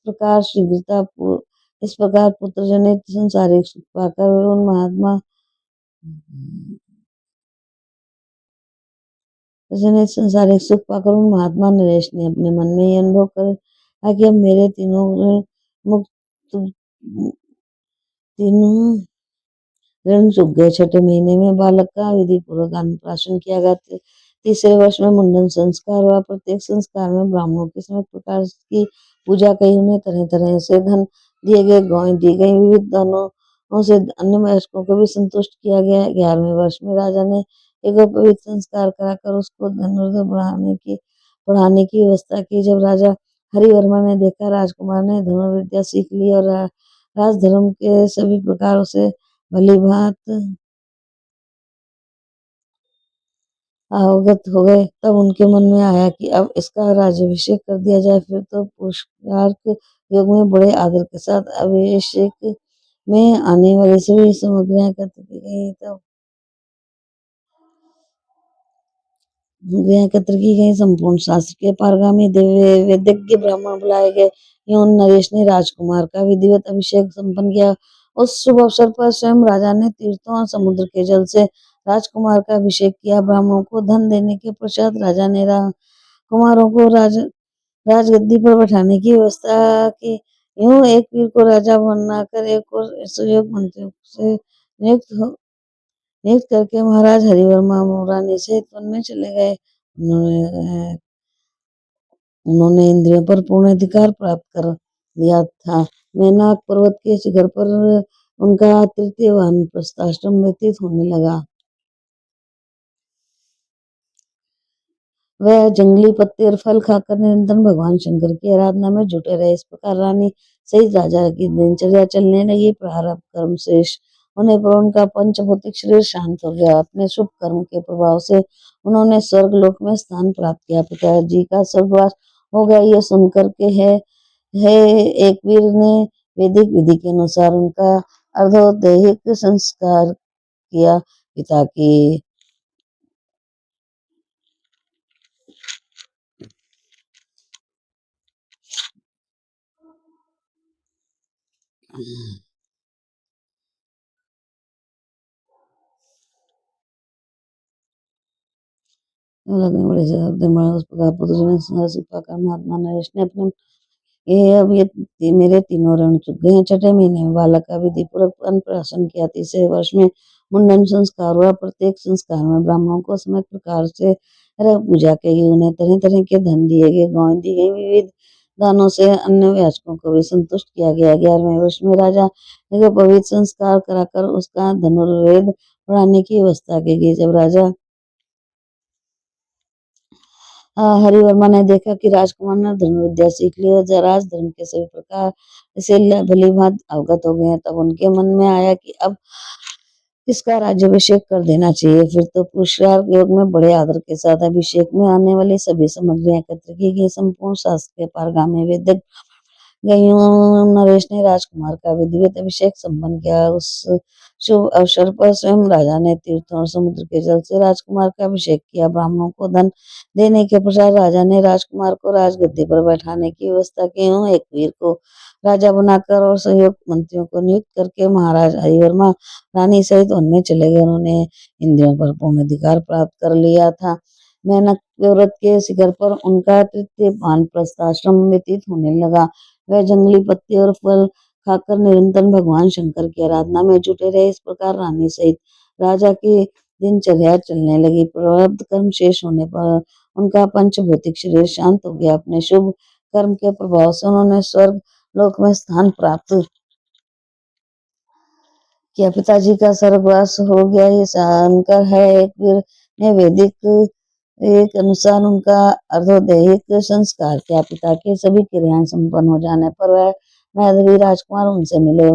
प्रकार पुत्र जनित संसारिक सुख पाकर उन महात्मा जनित संसारिक सुख पाकर उन महात्मा नरेश ने अपने मन में यह अनुभव कर कि अब मेरे तीनों ऋण चुक गए। छठे महीने में बालक का विधि पूर्वक अन्नप्राशन किया गया। तीसरे वर्ष में मुंडन संस्कार हुआ। प्रत्येक संस्कार में ब्राह्मणों के समय प्रकार की पूजा कही। उन्हें तरह तरह से धन दिए गए, गौएं दी गई। विविध दानों से अन्य वयस्कों को भी संतुष्ट किया गया। 11वें वर्ष में राजा ने एक पवित्र संस्कार कराकर उसको धनुर्धर पढ़ाने की व्यवस्था की। जब राजा हरिवर्मा ने देखा राजकुमार ने धनुर्विद्या सीख ली और राजधर्म के सभी प्रकारों से भली भांत अवगत हो गए, तब उनके मन में आया कि अब इसका राज्याभिषेक कर दिया जाए। फिर तो पुरुषार्थ योग में बड़े आदर के साथ अभिषेक में आने वाली सभी सामग्रियां एकत्र की गई। तब संपूर्ण शास्त्र के पारगामी दिव्य वेदज्ञ ब्राह्मण बुलाए गए। एवं नरेश ने राजकुमार का विधिवत अभिषेक संपन्न किया। उस शुभ अवसर पर स्वयं राजा ने तीर्थों और समुद्र के जल से राजकुमार का अभिषेक किया। ब्राह्मणों को धन देने के पश्चात राजा ने कुमारों को राजगद्दी पर बैठाने की व्यवस्था की। यूं एक वीर को राजा बनाकर एक और सहयोग मंत्रियों से नियुक्त करके महाराज हरिवर्मा रानी सहित वन में चले गए। उन्होंने इंद्रियों पर पूर्ण अधिकार प्राप्त कर लिया था। मैनाक पर्वत के शिखर पर उनका तृतीय वानप्रस्थाश्रम व्यतीत होने लगा। वह जंगली पत्ते और फल खाकर निरंतर भगवान शंकर की आराधना में जुटे रहे। इस प्रकार रानी सहित राजा की दिनचर्या चलने लगी। प्रारब्ध कर्म शेष होने पर उनका पंचभौतिक शरीर शांत हो गया। अपने शुभ कर्म के प्रभाव से उन्होंने स्वर्ग लोक में स्थान प्राप्त किया। पिताजी का स्वर्गवास हो गया, यह सुनकर के है एक वीर ने वैदिक विधि के अनुसार उनका अर्धोदैहिक संस्कार किया। पिता की बड़े से उस प्रकार पुत्र महात्मा नरेश ने अपने अब ये मेरे तीनों ऋण चुक गए हैं। छठे महीने में बालक का विधि पूर्वक अन्नप्राशन किया। तीसरे वर्ष में मुंडन संस्कार हुआ। प्रत्येक संस्कार में ब्राह्मणों को समय प्रकार से पूजा की गई। उन्हें तरह तरह के धन दिए गए, गौएं दी गई। विविध दानों से अन्य याचकों को भी संतुष्ट किया गया। 11वें वर्ष में राजा एक पवित्र संस्कार कराकर उसका धनुर्वेद पढ़ाने की व्यवस्था की गई। जब राजा हरिवर्मा ने देखा कि राजकुमार ने धनुर्विद्या सीख ली और राजधर्म के सभी प्रकार से भली भांति अवगत हो गए हैं, तब उनके मन में आया कि अब इसका राज्याभिषेक कर देना चाहिए। फिर तो पुरुषार्थ योग में बड़े आदर के साथ अभिषेक में आने वाली सभी सामग्रियां एकत्र की गई। संपूर्ण शास्त्र के पारगामी वेद नरेश ने राजकुमार का विधिवत अभिषेक संपन्न किया। उस शुभ अवसर पर स्वयं राजा ने तीर्थों और समुद्र के जल से राजकुमार का अभिषेक किया। ब्राह्मणों को धन देने के पश्चात राजा ने राजकुमार को राजगद्दी पर बैठाने की व्यवस्था की। एक वीर को राजा बनाकर और सहयोग मंत्रियों को नियुक्त करके महाराज हरिवर्मा रानी सहित उनमें चले गए। उन्होंने इंद्रियों पर पूर्ण अधिकार प्राप्त कर लिया था। मेनक व्रत के शिखर पर उनका तृतीय वानप्रस्थाश्रम व्यतीत होने लगा। वह जंगली पत्ते और फल खाकर निरंतर भगवान शंकर की आराधना में जुटे रहे। इस प्रकार रानी सहित राजा की दिनचर्या चलने लगी। प्रारब्ध कर्म शेष होने पर उनका पंचभौतिक शरीर शांत हो गया। अपने शुभ कर्म के प्रभाव से उन्होंने स्वर्ग लोक में स्थान प्राप्त किया। पिताजी का स्वर्गवास हो गया ये जानकर है एक वीर ने वैदिक एक अनुसार उनका अर्धोदैहिक संस्कार किया। पिता के सभी क्रियाएं संपन्न हो जाने पर वह मेधावी राजकुमार उनसे मिले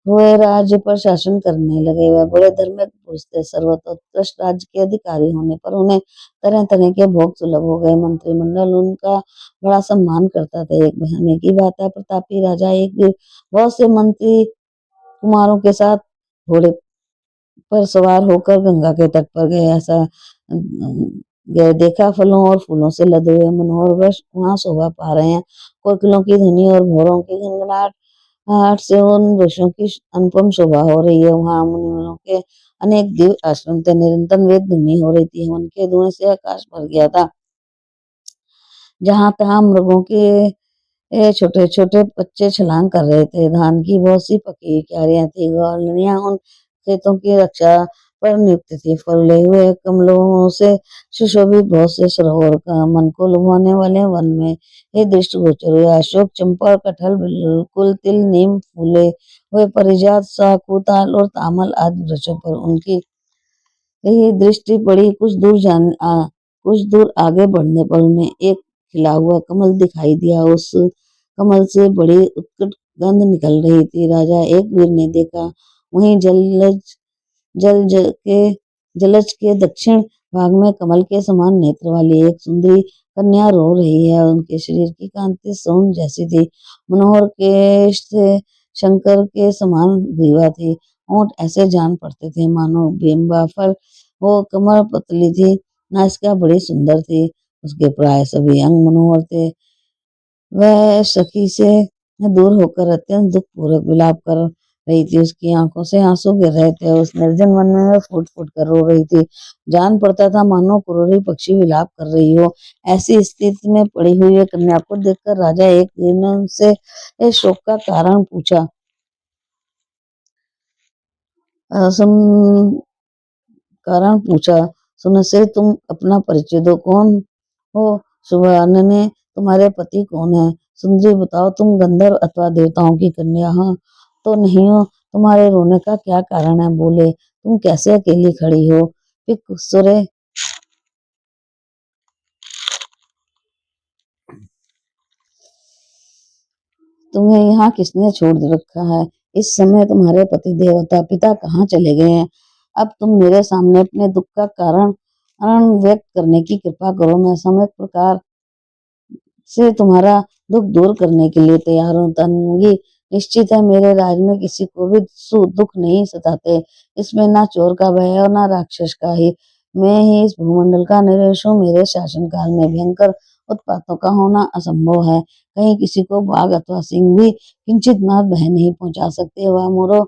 हुए राज्य पर शासन करने लगे। वह बड़े धर्म पुरुष थे। सर्वोत्कृष्ट राज्य के अधिकारी होने पर उन्हें तरह तरह के भोग सुलभ हो गए। मंत्रिमंडल उनका बड़ा सम्मान करता था। एक बहाने की बात है, प्रतापी राजा एक दिन बहुत से मंत्री कुमारों के साथ घोड़े पर सवार होकर गंगा के तट पर गए। ऐसा गए देखा फलों और फूलों से लदे हुए मनोहर वृक्ष वहां शोभा पा रहे हैं। कोकिलों की ध्वनि और भौरों की गुनगुनाहट हाट से उन वृक्षों की अनुपम शोभा हो रही है। वहां मुनियों के अनेक दिव्य आश्रम थे। निरंतर वेद ध्वनि हो रही थी। हवन के धुएं से आकाश भर गया था। जहां तहां मृगों के छोटे छोटे बच्चे छलांग कर रहे थे। धान की बहुत सी पकी क्यारियां थी। ग्वालिनियां उन खेतों की रक्षा पर नियुक्त थी। फले हुए कमलों से सुशोभित बहुत से सरोवर का मन को लुभाने वाले वन में ये दृष्टि गोचर हुआ। अशोक, चंपा और कटहल, बिल्कुल तिल, नीम, फूले हुए परिजात, साकू, ताल और तामल आदि वृक्षों पर उनकी यही दृष्टि पड़ी। कुछ दूर आगे बढ़ने पर उन्हें एक खिला हुआ कमल दिखाई दिया। उस कमल से बड़ी उत्कट गंध निकल रही थी। राजा एक वीर ने देखा वहीं जलज के दक्षिण भाग में कमल के समान नेत्र वाली एक सुंदरी कन्या रो रही है। उनके शरीर की कांति सोन जैसी थी। मनोहर केश से शंकर के समान ग्रीवा थी। होंठ ऐसे जान पड़ते थे मानो बिंबा फल। वो कमर पतली थी, नासिका बड़ी सुंदर थी। उसके प्राय सभी अंग मनोहर थे। वह सखी से दूर होकर अत्यंत दुख पूर्वक विलाप कर रही थी। उसकी आंखों से आंसू गिर रहे थे। उस निर्जन वन में वह फूट फूट कर रो रही थी। जान पड़ता था मानो क्रूरी पक्षी विलाप कर रही हो। ऐसी स्थिति में पड़ी हुई कन्या को देखकर राजा एक दिन उनसे शोक का कारण पूछा। सुनसे तुम अपना परिचय दो, कौन हो? सुवर्ण ने तुम्हारे पति कौन है? सुंदरी बताओ, तुम गंधर्व अथवा देवताओं की कन्या हो तो नहीं हो? तुम्हारे रोने का क्या कारण है? बोले, तुम कैसे अकेली खड़ी हो? पिक सुरे, तुम्हें यहाँ किसने छोड़ रखा है? इस समय तुम्हारे पति देवता पिता कहाँ चले गए हैं? अब तुम मेरे सामने अपने दुख का कारण व्यक्त करने की कृपा करो। मैं समय प्रकार से तुम्हारा दुख दूर करने के लिए तैयार हूँ। तनगी, निश्चित है मेरे राज में किसी को भी दुख नहीं सताते। इसमें ना चोर का भय है और ना राक्षस का ही। मैं ही इस भूमंडल का नरेश हूँ। मेरे शासनकाल में भयंकर उत्पातों का होना असंभव है। कहीं किसी को बाघ अथवा सिंह भी किंचित मात्र भय नहीं पहुंचा सकते। वह मोरो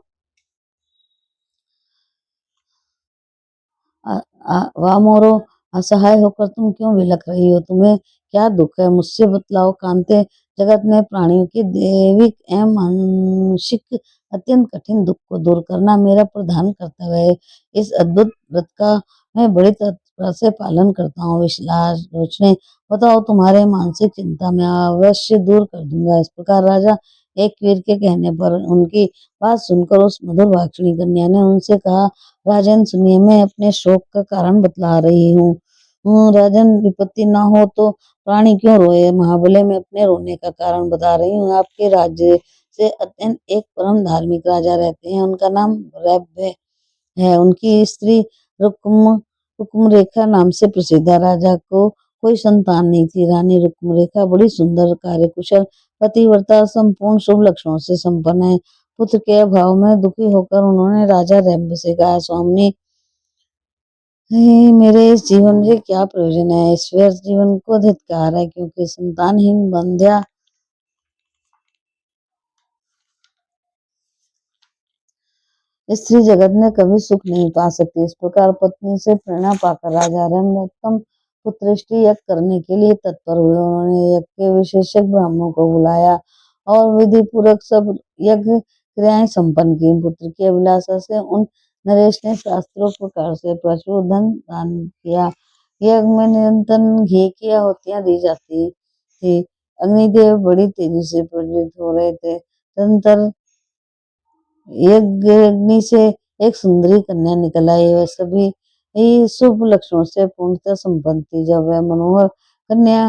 वामोरो, असहाय होकर तुम क्यों विलख रही हो? तुम्हें क्या दुख है? मुझसे बतलाओ कांते। जगत में प्राणियों की दैविक एवं मानसिक अत्यंत कठिन दुख को दूर करना मेरा प्रधान कर्तव्य है। इस अद्भुत व्रत का मैं बड़ी तत्परता से पालन करता हूँ। विश्वास रोचने, बताओ तुम्हारे मानसिक चिंता मैं अवश्य दूर कर दूंगा। इस प्रकार राजा एक वीर के कहने पर उनकी बात सुनकर उस मधुर भाषिणी कन्या ने उनसे कहा, राजन सुनिए, मैं अपने शोक का कारण बतला रही हूँ। राजन, विपत्ति ना हो तो प्राणी क्यों रोए? महाबले, मैं अपने रोने का कारण बता रही हूँ। आपके राज्य से अत्यंत एक परम धार्मिक राजा रहते हैं। उनका नाम रैब्य है। उनकी स्त्री रुक्म रुक्म रेखा नाम से प्रसिद्ध है। राजा को कोई संतान नहीं थी। रानी रुक्म रेखा बड़ी सुंदर, कार्यकुशल, पतिव्रता, संपूर्ण शुभ लक्षणों से संपन्न है। पुत्र के अभाव में दुखी होकर उन्होंने राजा रैम्ब से कहा, स्वामी, मेरे इस जीवन से क्या प्रयोजन है? इस व्यर्थ जीवन को धिक्कार है, क्योंकि संतानहीन बंध्या स्त्री जगत में कभी सुख नहीं पा सकती। इस प्रकार पत्नी से प्रेरणा पाकर राजा रैम्ब उत्तम पुत्रष्टि यज्ञ करने के लिए तत्पर हुए। उन्होंने यज्ञ के विशेषज्ञ ब्राह्मणों को बुलाया और विधि पूर्वक सब यज्ञ क्रियाएं संपन्न की। पुत्र की अभिलाषा से उन नरेश ने शास्त्रोक्त प्रकार से प्रचुर धन दान किया। यज्ञ में निरंतर घी की आहुतियां दी जाती थी। अग्निदेव बड़ी तेजी से प्रज्वलित हो रहे थे। तदनंतर यज्ञ अग्नि से एक सुंदरी कन्या निकल आई। वह सभी शुभ लक्षणों से पूर्णतः संपन्न थी। जब वह मनोहर कन्या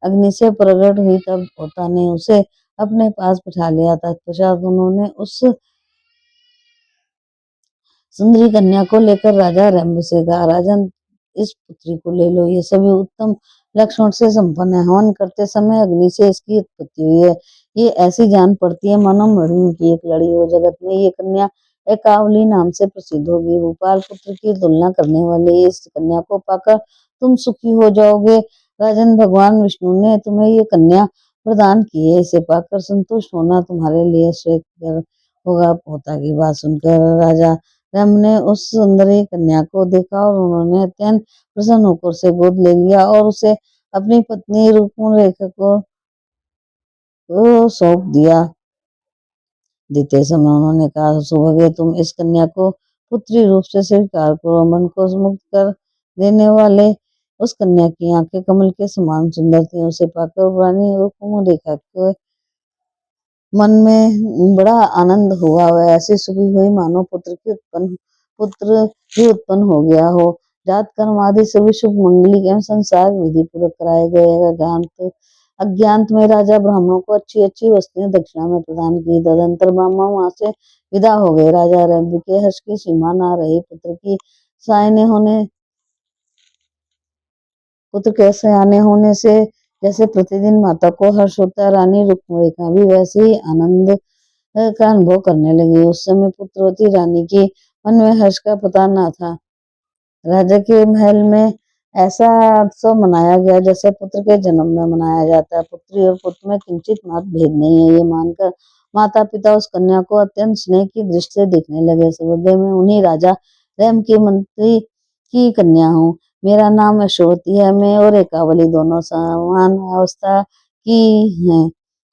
अग्नि से प्रकट हुई तब होता ने उसे अपने पास बिठा लिया। तत्पश्चात उन्होंने उस सुंदरी कन्या को लेकर राजा रंभ से कहा, राजन इस पुत्री को ले लो, ये सभी उत्तम लक्षण से संपन्न है। हवन करते समय अग्नि से इसकी उत्पत्ति हुई है। ये ऐसी जान पड़ती है मानो मरुन की एक लड़ी हो। जगत में ये कन्या एकावली नाम से प्रसिद्ध होगी। भोपाल पुत्र की तुलना करने वाले इस कन्या को पाकर तुम सुखी हो जाओगे। राजन, भगवान विष्णु ने तुम्हें ये कन्या प्रदान की है। इसे पाकर संतुष्ट होना तुम्हारे लिए श्रेयस्कर होगा। पोता की बात सुनकर राजा रम ने उस सुंदरी कन्या को देखा और उन्होंने अत्यंत प्रसन्न होकर उसे गोद ले लिया और उसे अपनी पत्नी रुक्मरेखा को सौंप दिया। देते समय उन्होंने कहा, सौभाग्य तुम इस कन्या को पुत्री रूप से स्वीकार करो। मन को मुक्त कर देने वाले उस कन्या की आंखें कमल के समान सुंदर थी। उसे पाकर रानी रुक्मरेखा के मन में बड़ा आनंद हुआ। वह ऐसी सुखी हुई मानो पुत्र ही उत्पन्न हो गया हो। जात कर्म आदि सभी शुभ मंगली एवं संसार विधि पूर्वक कराए गए। अज्ञात में राजा ब्राह्मणों को अच्छी अच्छी वस्तुएं दक्षिणा में प्रदान की। तदंतर ब्राह्मण वहां से विदा हो गए। राजा रंभ के हर्ष की सीमा न रही। पुत्र के सयाने होने से जैसे प्रतिदिन माता को हर्ष होता है, रानी रुक्मरेखा भी वैसे ही आनंद का अनुभव करने लगी। उस समय पुत्रवती रानी के मन में हर्ष का पता न था। राजा के महल में ऐसा उत्सव मनाया गया जैसे पुत्र के जन्म में मनाया जाता है। पुत्री और पुत्र में किंचित मात्र भेद नहीं है। ये मानकर माता पिता उस कन्या को अत्यंत स्नेह की दृष्टि से देखने लगे। समुद्र में उन्हीं राजा रैम के मंत्री की कन्या हूँ। मेरा नाम यशोवती है। मैं और एकावली दोनों समान अवस्था की हैं।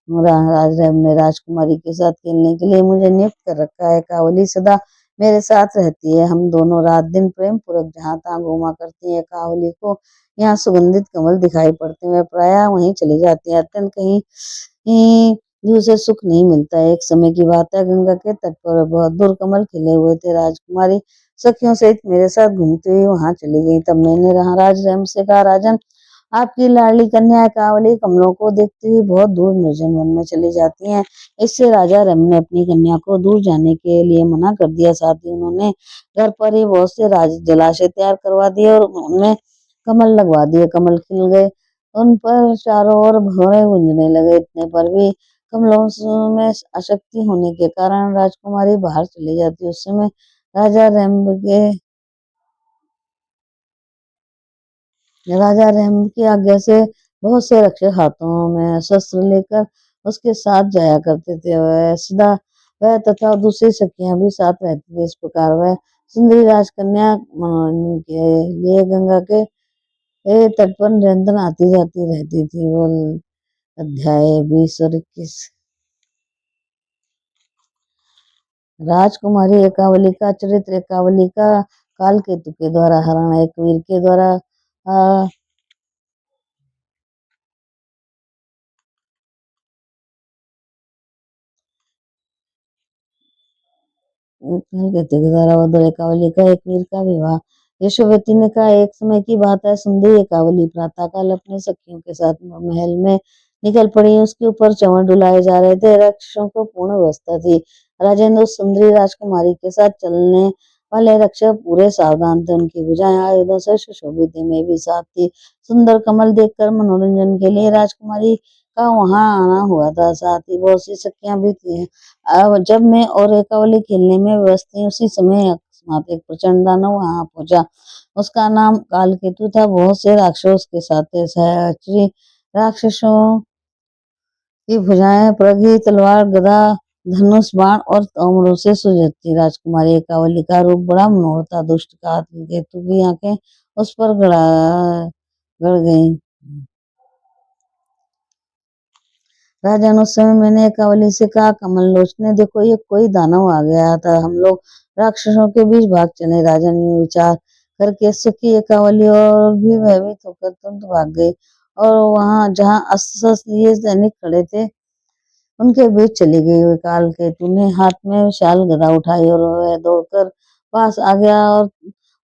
राज रैम ने राजकुमारी के साथ खेलने के लिए मुझे नियुक्त कर रखा है। एकावली सदा मेरे साथ रहती है। हम दोनों रात दिन प्रेम पूर्वक जहाँ तहाँ घूमा करती है। एकावली को यहाँ सुगंधित कमल दिखाई पड़ते हैं, प्रायः वहीं चली जाती है। अत्यंत कहीं भी उसे सुख नहीं मिलता है। एक समय की बात है, गंगा के तट पर बहुत दूर कमल खिले हुए थे। राजकुमारी सखियों सहित मेरे साथ घूमती हुई वहां चली गई। तब मैंने राज रैम से कहा, राजन आपकी लाडली कन्या कावली कमलों को देखते हुए बहुत दूर निर्जन वन में चली जाती हैं। इससे राजा रम ने अपनी कन्या को दूर जाने के लिए मना कर दिया। साथ ही उन्होंने घर पर ही बहुत से जलाशय तैयार करवा दिए और उनमें कमल लगवा दिए। कमल खिल गए, उन पर चारों ओर भंवरे गूंजने लगे। इतने पर भी कमलों में आसक्ति होने के कारण राजकुमारी बाहर चली जाती। उस समय राजा रैम की आज्ञा से बहुत से रक्षक हाथों में शस्त्र लेकर उसके साथ जाया करते थे। वह तथा दूसरी सखियां भी साथ रहती थी। इस प्रकार वह सुंदरी राजकन्या मनोरंजन के लिए गंगा के तट पर निरंतर आती जाती रहती थी। वो अध्याय 20 और 21। राजकुमारी एकावली का चरित्र। एकावली का काल केतु के द्वारा हरण। एक वीर के द्वारा केतु के द्वारा वधु एकावली का एक वीर का विवाह। यशोवती ने कहा, एक समय की बात है, सुंदरी एकावली प्रातःकाल अपने सखियों के साथ महल में निकल पड़ी। उसके ऊपर चंवर डुलाए जा रहे थे। रक्षकों को पूर्ण व्यवस्था थी। राजेंद्र उस सुंदरी राजकुमारी के साथ चलने वाले रक्षक पूरे सावधान थे। उनकी भुजाएं आयुधों से सुशोभित थी। मैं भी साथ थी। सुंदर कमल देखकर मनोरंजन के लिए राजकुमारी का वहां आना हुआ था। साथ ही बहुत सी सखियां भी थी। अब जब मैं और एकावली खेलने में व्यस्त थी, उसी समय अकस्मात एक प्रचंड दानव वहां पहुंचा। उसका नाम कालकेतु था। बहुत से राक्षस उसके साथ थे। सहस्त्री राक्षसों की भुजाएं प्रगी तलवार गदा धनुष बाण और तोमरों से सुसज्जित थी। राजकुमारी एकावली का रूप बड़ा मनोहर था। दुष्ट कालकेतु की आंखें उस पर गड़ गईं। राजा ने उस समय मैंने एकावली से कहा, कमल लोचने देखो ये कोई दानव आ गया था, हम लोग राक्षसों के बीच भाग चले। राजा ने विचार करके सखी एकावली और भी भयभीत होकर तुरंत भाग गई और वहां जहां अस्त्र शस्त्र लिए सैनिक खड़े थे उनके बीच चली गई। वे काल केतु ने हाथ में विशाल गदा उठाई और वह दौड़कर पास आ गया और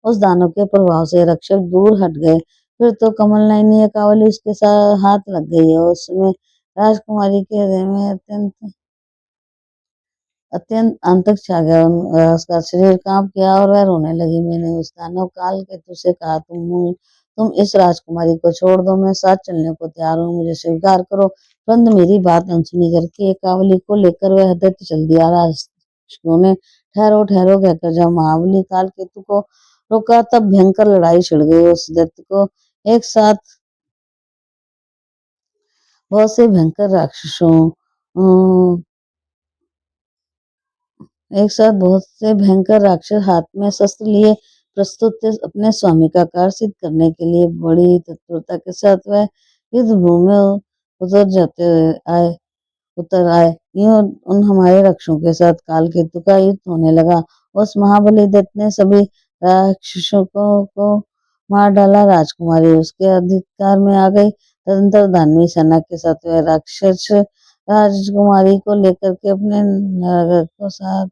उस दानव के प्रभाव से रक्षक दूर हट गए। फिर तो कमल नयनी एकावली उसके साथ हाथ लग गई और उसमें राजकुमारी के हृदय में अत्यंत अत्यंत आतंक छा गया। उसका शरीर कांप गया और वह रोने लगी। मैंने उस दानव काल केतु से कहा, तुम इस राजकुमारी को छोड़ दो, मैं साथ चलने को तैयार हूँ, मुझे स्वीकार करो। परंतु मेरी बात अनसुनी करके एकावली को लेकर वह दैत्य चल दिया। राक्षसों ने ठहरो ठहरो कहकर जब महाबली काल केतु को रोका तब भयंकर लड़ाई छिड़ गई। उस दैत्य को एक साथ बहुत से भयंकर राक्षसों अम, एक साथ बहुत से भयंकर राक्षस हाथ में शस्त्र लिए प्रस्तुत थे। अपने स्वामी का कार्य सिद्ध करने के लिए बड़ी तत्परता के साथ वह युद्ध भूमि में उतर जाते आए उतर आए। यूं उन हमारे रक्षों के साथ काल केतु का युद्ध होने लगा। उस महाबली दत्त ने सभी राक्षसों को मार डाला। राजकुमारी उसके अधिकार में आ गई। तदंतर दानवी सेना के साथ वह राक्षस राजकुमारी को लेकर के अपने नगर को साथ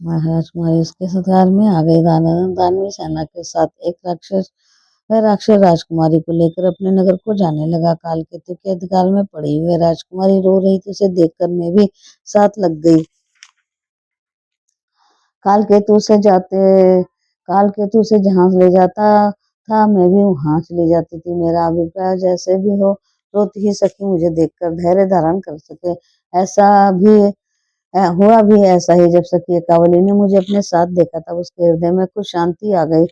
राजकुमारी उसके सत्कार में आ गई। दानवी सेना के साथ एक राक्षस वह राक्षस राजकुमारी को लेकर अपने नगर को जाने लगा। काल केतु के अधिकार में पड़ी हुई राजकुमारी रो रही थी, उसे देखकर मैं भी साथ लग गई। काल केतु से जाते काल केतु से जहां ले जाता था मैं भी वहां चली जाती थी। मेरा अभिप्राय जैसे भी हो रोती ही सखी मुझे देखकर धैर्य धारण कर सके। ऐसा भी हुआ भी ऐसा ही। जब सखी एकावली ने मुझे अपने साथ देखा तब उसके हृदय में कुछ शांति आ गई।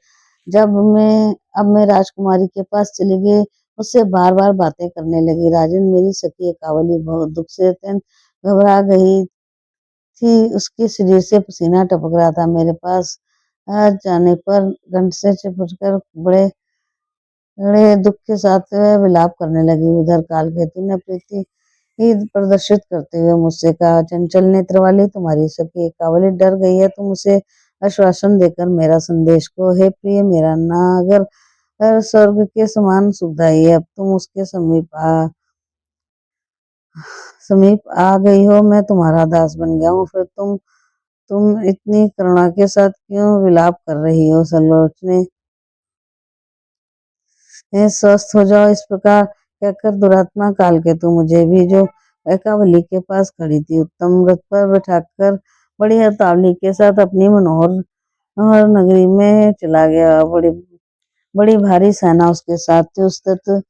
अब मैं राजकुमारी के पास चली गई, उससे बार बार बातें करने लगी। राजन, मेरी सखी एकावली बहुत दुख से अत्यंत घबरा गई थी, उसके शरीर से पसीना टपक रहा था। मेरे पास आ जाने पर घंट से चिपककर बड़े बड़े दुख के साथ वह विलाप करने लगी। उधर काल केतु ने प्रीति प्रदर्शित करते हुए मुझसे कहा, चंचल नेत्र वाली तुम्हारी सखी एकावली डर गई है, तुम उसे आश्वासन देकर मेरा संदेश को। हे प्रिय, मेरा नागर स्वर्ग के समान सुखदाई है। अब तुम उसके समीप आ गई हो, मैं तुम्हारा दास बन गया हूँ, फिर तुम इतनी करुणा के साथ क्यों विलाप कर रही हो? सलोचने स्वस्थ हो जाओ। इस प्रकार कहकर दुरात्मा काल के तू मुझे भी जो एकावली के पास खड़ी थी उत्तम रथ पर बैठाकर बड़ी हतावली के साथ अपनी मनोहर नगरी में चला गया। बड़ी बड़ी भारी सेना उसके साथ थी। उस तत्व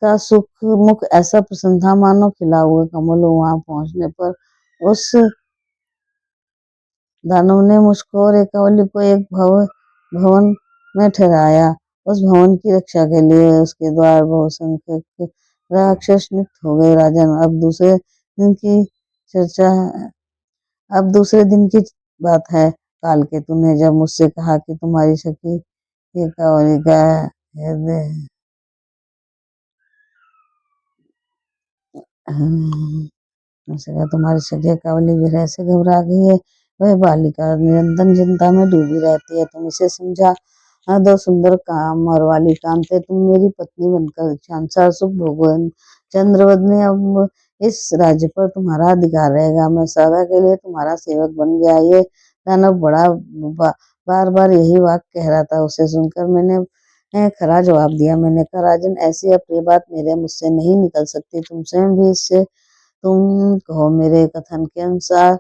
का सुख मुख ऐसा प्रसन्न था मानो खिला हुआ कमल। वहां पहुंचने पर उस दानव ने मुझको और एकावली को एक भवन में ठहराया। उस भवन की रक्षा के लिए उसके द्वार बहुसंख्यक राक्षस नियुक्त हो गए। राजन, चर्चा अब दूसरे दिन की बात है। काल के तुमने जब मुझसे कहा कि तुम्हारी सखी एकावली का हृदय उसने कहा, तुम्हारी सखी एकावली विरह से घबरा गई है, वह बालिका निरंतर चिंता में डूबी रहती है, तुम इसे समझा दो। सुंदर काम और वाली कांते, तुम मेरी पत्नी बनकर इच्छानुसार सुख भोगो। चंद्रवदनी, अब इस राज्य पर तुम्हारा अधिकार रहेगा। मैं सदा के लिए तुम्हारा सेवक बन गया। ये दानव बार बार यही वाक्य कह रहा था। उसे सुनकर मैंने खरा जवाब दिया। मैंने कहा, राजन, ऐसी अप्रिय बात मेरे मुझसे नहीं निकल सकती। तुम स्वयं भी इससे तुम कहो। मेरे कथन के अनुसार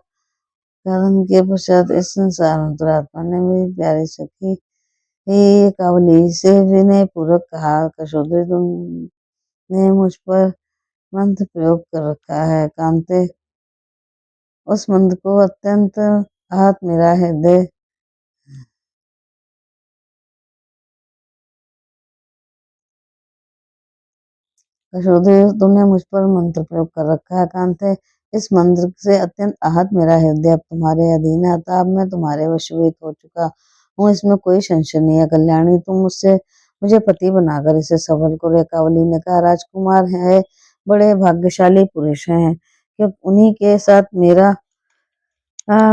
कथन के पश्चात इस संसार में दुरात्मा ने मेरी प्यारी सखी कावली से विनय पूर्वक कहा, कशोदरी, तुमने मुझ पर मंत्र प्रयोग कर रखा है। कांते, उस मंत्र को अत्यंत आहत मेरा हृदय कशोदरी, तुमने मुझ पर मंत्र प्रयोग कर रखा है। कांते, इस मंत्र से अत्यंत आहत मेरा हृदय अब तुम्हारे अधीन है, अतः अब मैं तुम्हारे वशीभूत हो चुका हूँ, इसमें कोई संशय नहीं है। कल्याणी, तुम मुझसे मुझे पति बनाकर इसे सफल करो। एकावली ने कहा, राजकुमार है बड़े भाग्यशाली पुरुष हैं, कि उन्हीं के साथ मेरा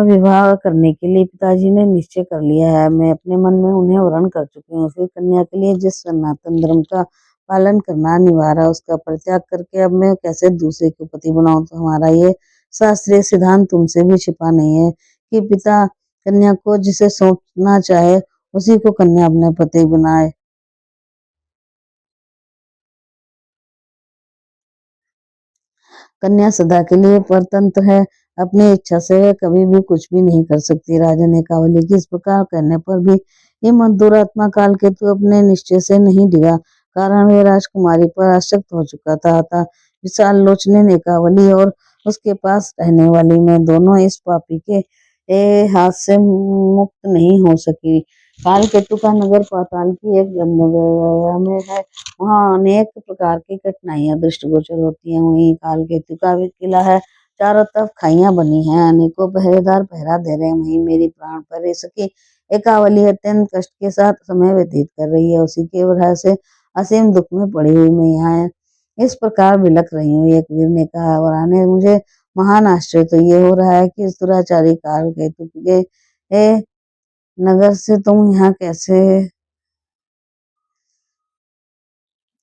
विवाह करने के लिए पिताजी ने निश्चय कर लिया है। मैं अपने मन में उन्हें वरण कर चुकी हूँ। फिर कन्या के लिए जिस सनातन धर्म का पालन करना अनिवार्य है, उसका परित्याग करके अब मैं कैसे दूसरे को पति बनाऊं? तो हमारा ये शास्त्रीय सिद्धांत तुमसे भी छिपा नहीं है कि पिता कन्या को जिसे सौंपना चाहे उसी को कन्या अपने पति बनाए। कन्या सदा के लिए परतंत्र है, अपनी इच्छा से वह कभी भी कुछ भी नहीं कर सकती। राजा ने कावली की इस प्रकार कहने पर भी हेमंत दुरात्मा काल केतु अपने निश्चय से नहीं डिगा, कारण वह राजकुमारी पर आसक्त हो चुका था। अतः विशाल लोचने ने कावली और उसके पास रहने वाली मैं दोनों इस पापी के हाथ से मुक्त नहीं हो सकी। काल केतु का नगर पाताल की एक गंधर्व में है, वहाँ अनेक प्रकार की कठिनाइयां दृष्टिगोचर होती हैं। वहीं काल केतु का भी किला है, चारों तरफ खाइयां बनी हैं, अनेकों पहरेदार पहरा दे रहे हैं। वहीं मेरी प्राण पर सखी एकावली अत्यंत कष्ट के साथ समय व्यतीत कर रही है। उसी के वजह से असीम दुख में पड़ी हुई मैं यहाँ इस प्रकार बिलख रही हूँ। एक वीर ने कहा, और आने मुझे महान आश्चर्य तो ये हो रहा है कि इस दुराचारी काल केतु के नगर से तुम यहाँ कैसे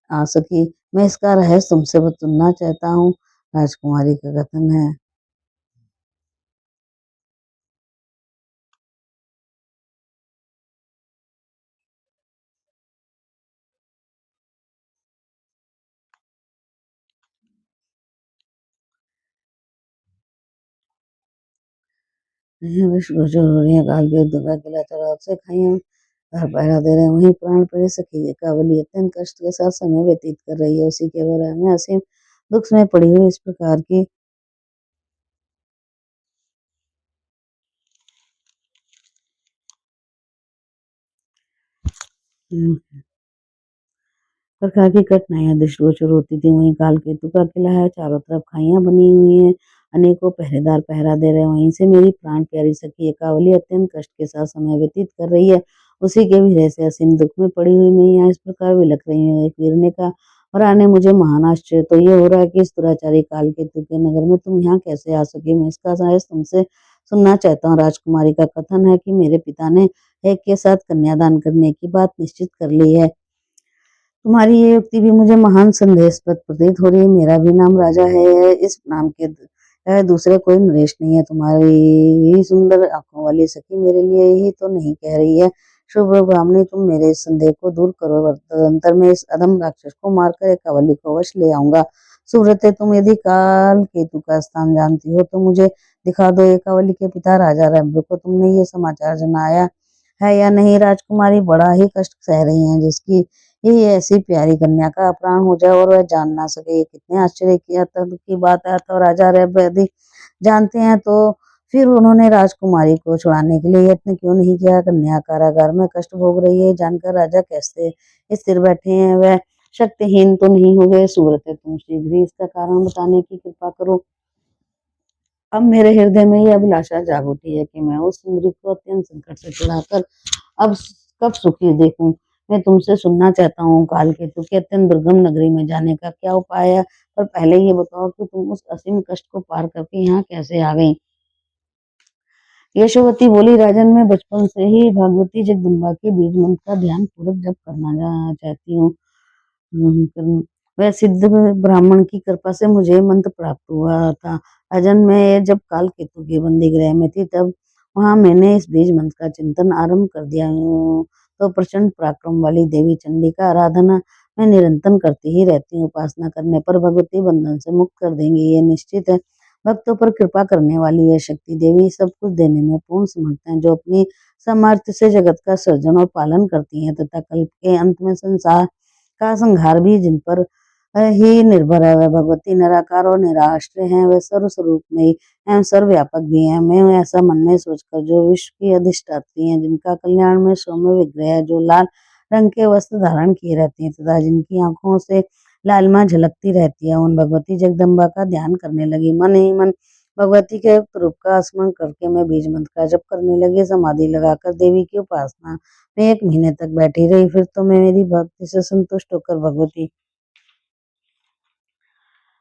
आ सकी। मैं इसका रहस्य तुमसे सुनना चाहता हूँ। राजकुमारी का कथन है, गोचर हो रही है। काल के दुर्गा किला चढ़ाव से खाइयां घर पहरा दे रहे हैं। वहीं प्राण पड़े सखी एकावली अत्यंत कष्ट के साथ समय व्यतीत कर रही है। उसी के बारे में असीम दुख में पड़ी हुई इस प्रकार की प्रकार की कठिनाइयां दृष्टिगोचर होती थी। वहीं काल केतु का किला है, चारों तरफ खाइयां बनी हुई हैं, अनेकों पहरेदार पहरा दे रहे हैं। वहीं से मेरी प्राण प्यारी सखी एकावली अत्यंत कष्ट के साथ समय व्यतीत कर रही है। उसी के भी से असीम दुख में पड़ी हुई मैं यहाँ इस प्रकार विलख रही हूँ। एक वीर ने कहा, और आने मुझे महान आश्चर्य तो ये हो रहा है कि इस दुराचारी काल केतु के नगर में तुम यहाँ कैसे आ सके। मैं इसका रहस्य तुमसे सुनना चाहता हूँ। राजकुमारी का कथन है कि मेरे पिता ने एक के साथ कन्यादान करने की बात निश्चित कर ली है। तुम्हारी ये युक्ति भी मुझे महान संदेशप्रद प्रतीत हो रही है। मेरा भी नाम राजा है, इस नाम के दूसरे कोई नरेश नहीं है। तुम्हारी सुंदर आंखों वाली सखी मेरे लिए ही तो नहीं कह रही है। शुभ ब्राह्मणी, तुम मेरे इस संदेह को दूर करो, तदंतर मैं इस अधम राक्षस को मारकर एक कवली को वश ले आऊंगा। सुव्रते, तुम यदि काल केतु का स्थान जानती हो तो मुझे दिखा दो। एकावली के पिता राजा रंभ को तुमने ये समाचार जनाया है या नहीं? राजकुमारी बड़ा ही कष्ट सह रही हैं, जिसकी ये ऐसी प्यारी कन्या का अपहरण हो जाए और वह जान ना सके, ये कितने आश्चर्य की बात है। तो राजा रब यदि जानते हैं तो फिर उन्होंने राजकुमारी को छुड़ाने के लिए यत्न क्यों नहीं किया? कन्या कारागार में कष्ट भोग रही है, जानकर राजा कैसे स्थिर बैठे हैं? वह शक्तिहीन तो नहीं हो गए? सूरत है, तुम शीघ्र ही इसका कारण बताने की कृपा करो। अब मेरे हृदय में यह अभिलाषा जाग उठी है कि मैं उस सुंदरी को अत्यंत संकट से छुड़ाकर अब कब सुखी देखूं। मैं तुमसे सुनना चाहता हूँ, काल केतु की अत्यंत दुर्गम नगरी में जाने का क्या उपाय है? पर पहले ये बताओ कि तुम उस असीम कष्ट को पार करके यहाँ कैसे आ गई? यशोवती बोली, राजन, मैं बचपन से ही भगवती जगदम्बा के बीज मंत्र का ध्यान पूर्वक जप करना चाहती हूँ। वह सिद्ध ब्राह्मण की कृपा से मुझे मंत्र प्राप्त हुआ था। राजन, मैं जब काल केतु के बंदी गृह में थी तब वहां मैंने इस बीज मंत्र का चिंतन आरंभ कर दिया हूँ। तो प्रचंड पराक्रम वाली देवी चंडी का आराधना मैं निरंतर करती ही रहती हूँ। उपासना करने पर भगवती बंधन से मुक्त कर देंगी, ये निश्चित है। भक्तों पर कृपा करने वाली यह शक्ति देवी सब कुछ देने में पूर्ण समर्थ है, जो अपनी सामर्थ्य से जगत का सृजन और पालन करती है तथा कल्प के अंत में संसार का संहार भी जिन पर ही निर्भर है। वह भगवती निराकार और निराश्रय है, वह सर्व स्वरूप में ही एवं सर्वव्यापक भी है। मैं ऐसा मन में सोचकर जो विश्व की अधिष्ठात्री हैं, जिनका कल्याण में सौम्य विग्रह है, जो लाल रंग के वस्त्र धारण किए रहती हैं तथा जिनकी आंखों से लालिमा झलकती रहती है, उन भगवती जगदम्बा का ध्यान करने लगी। मन ही मन भगवती के उक्त रूप का स्मरण करके मैं बीज मंत्र का जप करने लगी। समाधि लगाकर देवी की उपासना में 1 महीने तक बैठी रही। फिर तो मैं मेरी भक्ति से संतुष्ट होकर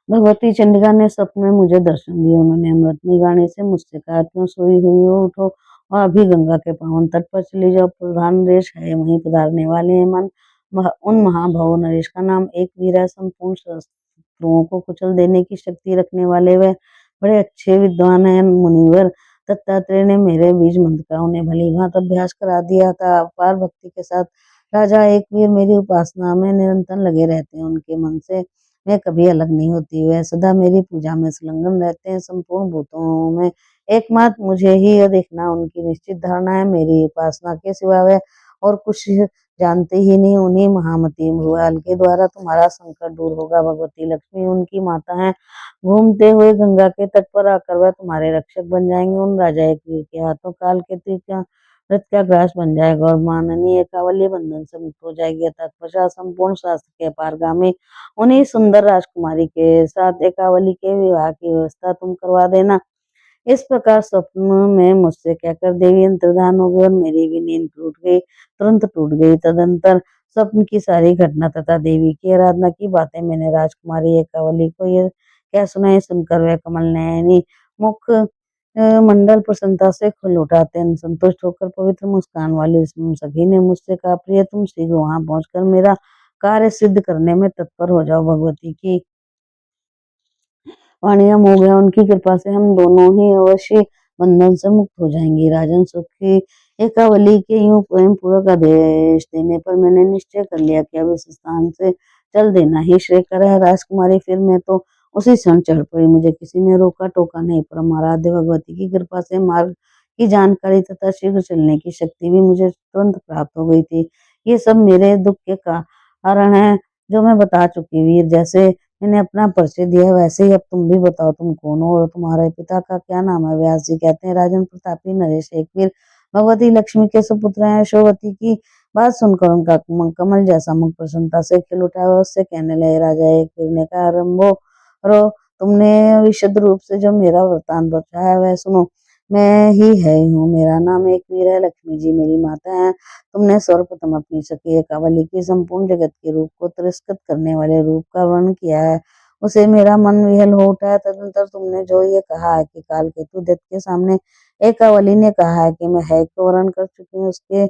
भगवती चंडिका ने स्वप्न में मुझे दर्शन दिए। उन्होंने अमृतमयी गाने से मुझसे कहा, क्यों सोई हुई हो, उठो और अभी गंगा के पावन तट पर चली जाओ। प्रधान नरेश है, वहीं पधारने वाले हैं। उन महाभाव नरेश का नाम एक वीर है। संपूर्ण शत्रुओं को कुचल देने की शक्ति रखने वाले वह बड़े अच्छे विद्वान हैं। मुनिवर दत्तात्रेय ने मेरे बीज मंत्र का उन्हें भली भांत अभ्यास करा दिया था। अपार भक्ति के साथ राजा एक वीर मेरी उपासना में निरंतर लगे रहते हैं। उनके मन से मैं कभी अलग नहीं होती। वह सदा मेरी पूजा में संलग्न रहते हैं। संपूर्ण भूतों में एकमात्र मुझे ही यह देखना उनकी निश्चित धारणा है। मेरी उपासना के सिवा वह और कुछ जानते ही नहीं। उन्हीं महामती भुआल के द्वारा तुम्हारा संकट दूर होगा। भगवती लक्ष्मी उनकी माता है। घूमते हुए गंगा के तट पर आकर वह तुम्हारे रक्षक बन जाएंगे। उन राजा एक वीर के हाथों काल के तीर का मृत का ग्रास बन जाएगा और माननीय कावल्य बंधन से मुक्त हो जाएगी। तत्पश्चात संपूर्ण शास्त्र के पारगामी उन्हीं सुंदर राजकुमारी के साथ एकावली के विवाह की व्यवस्था तुम करवा देना। इस प्रकार स्वप्न में मुझसे कहकर देवी अंतर्धान हो गई और मेरी भी नींद टूट गई, तुरंत टूट गई। तदंतर स्वप्न की सारी घटना तथा देवी की आराधना की बातें मैंने राजकुमारी एकावली को ये क्या सुनाई। सुनकर वह कमल नयनी मुख मंडल प्रसन्नता से खुल उठा। अत्यंत संतुष्ट होकर पवित्र मुस्कान वाली उस सखी ने मुझसे कहा, प्रिय तुम शीघ्र वहां पहुंचकर मेरा कार्य सिद्ध करने में तत्पर हो जाओ। भगवती की वाणियां हो गया, उनकी कृपा से हम दोनों ही अवश्य बंधन से मुक्त हो जाएंगे। राजन सुखी एकावली के यूं प्रेम पूर्वक आदेश देने पर मैंने निश्चय कर लिया कि अब इस स्थान से चल देना ही श्रेयकर है। राजकुमारी फिर मैं तो उसी क्षण चढ़ पड़ी। मुझे किसी ने रोका टोका नहीं। परम आराध्य भगवती की कृपा से मार्ग की जानकारी तथा शीघ्र चलने की शक्ति भी मुझे तुरंत प्राप्त हो गई थी। ये सब मेरे दुख के कारण है जो मैं बता चुकी। वीर, जैसे मैंने अपना परिचय दिया वैसे ही अब तुम भी बताओ, तुम कौन हो और तुम्हारे पिता का क्या नाम है। व्यास जी कहते हैं, राजन प्रतापी नरेश एक वीर भगवती लक्ष्मी के सुपुत्र हैं। यशोवती की बात सुनकर उनका कमल जैसा मुख प्रसन्नता से खिल उठा। वह उससे कहने लगे, राजा एक वीर ने कहा, आरंभो रो, तुमने विशद रूप से जो मेरा वृतांत बताया वह सुनो। मैं ही है हूँ, मेरा नाम एक वीर है। लक्ष्मी जी मेरी माता है। तुमने सर्वप्रथम अपनी सखी एकावली की संपूर्ण जगत के रूप को तिरस्कृत करने वाले रूप का वर्णन किया है। उसे मेरा मन विहल हो उठा है। तदनंतर तुमने जो ये कहा है कि काल केतु दत्त के सामने एकावली ने कहा है कि मैं है को वर्ण कर चुकी हूँ, उसके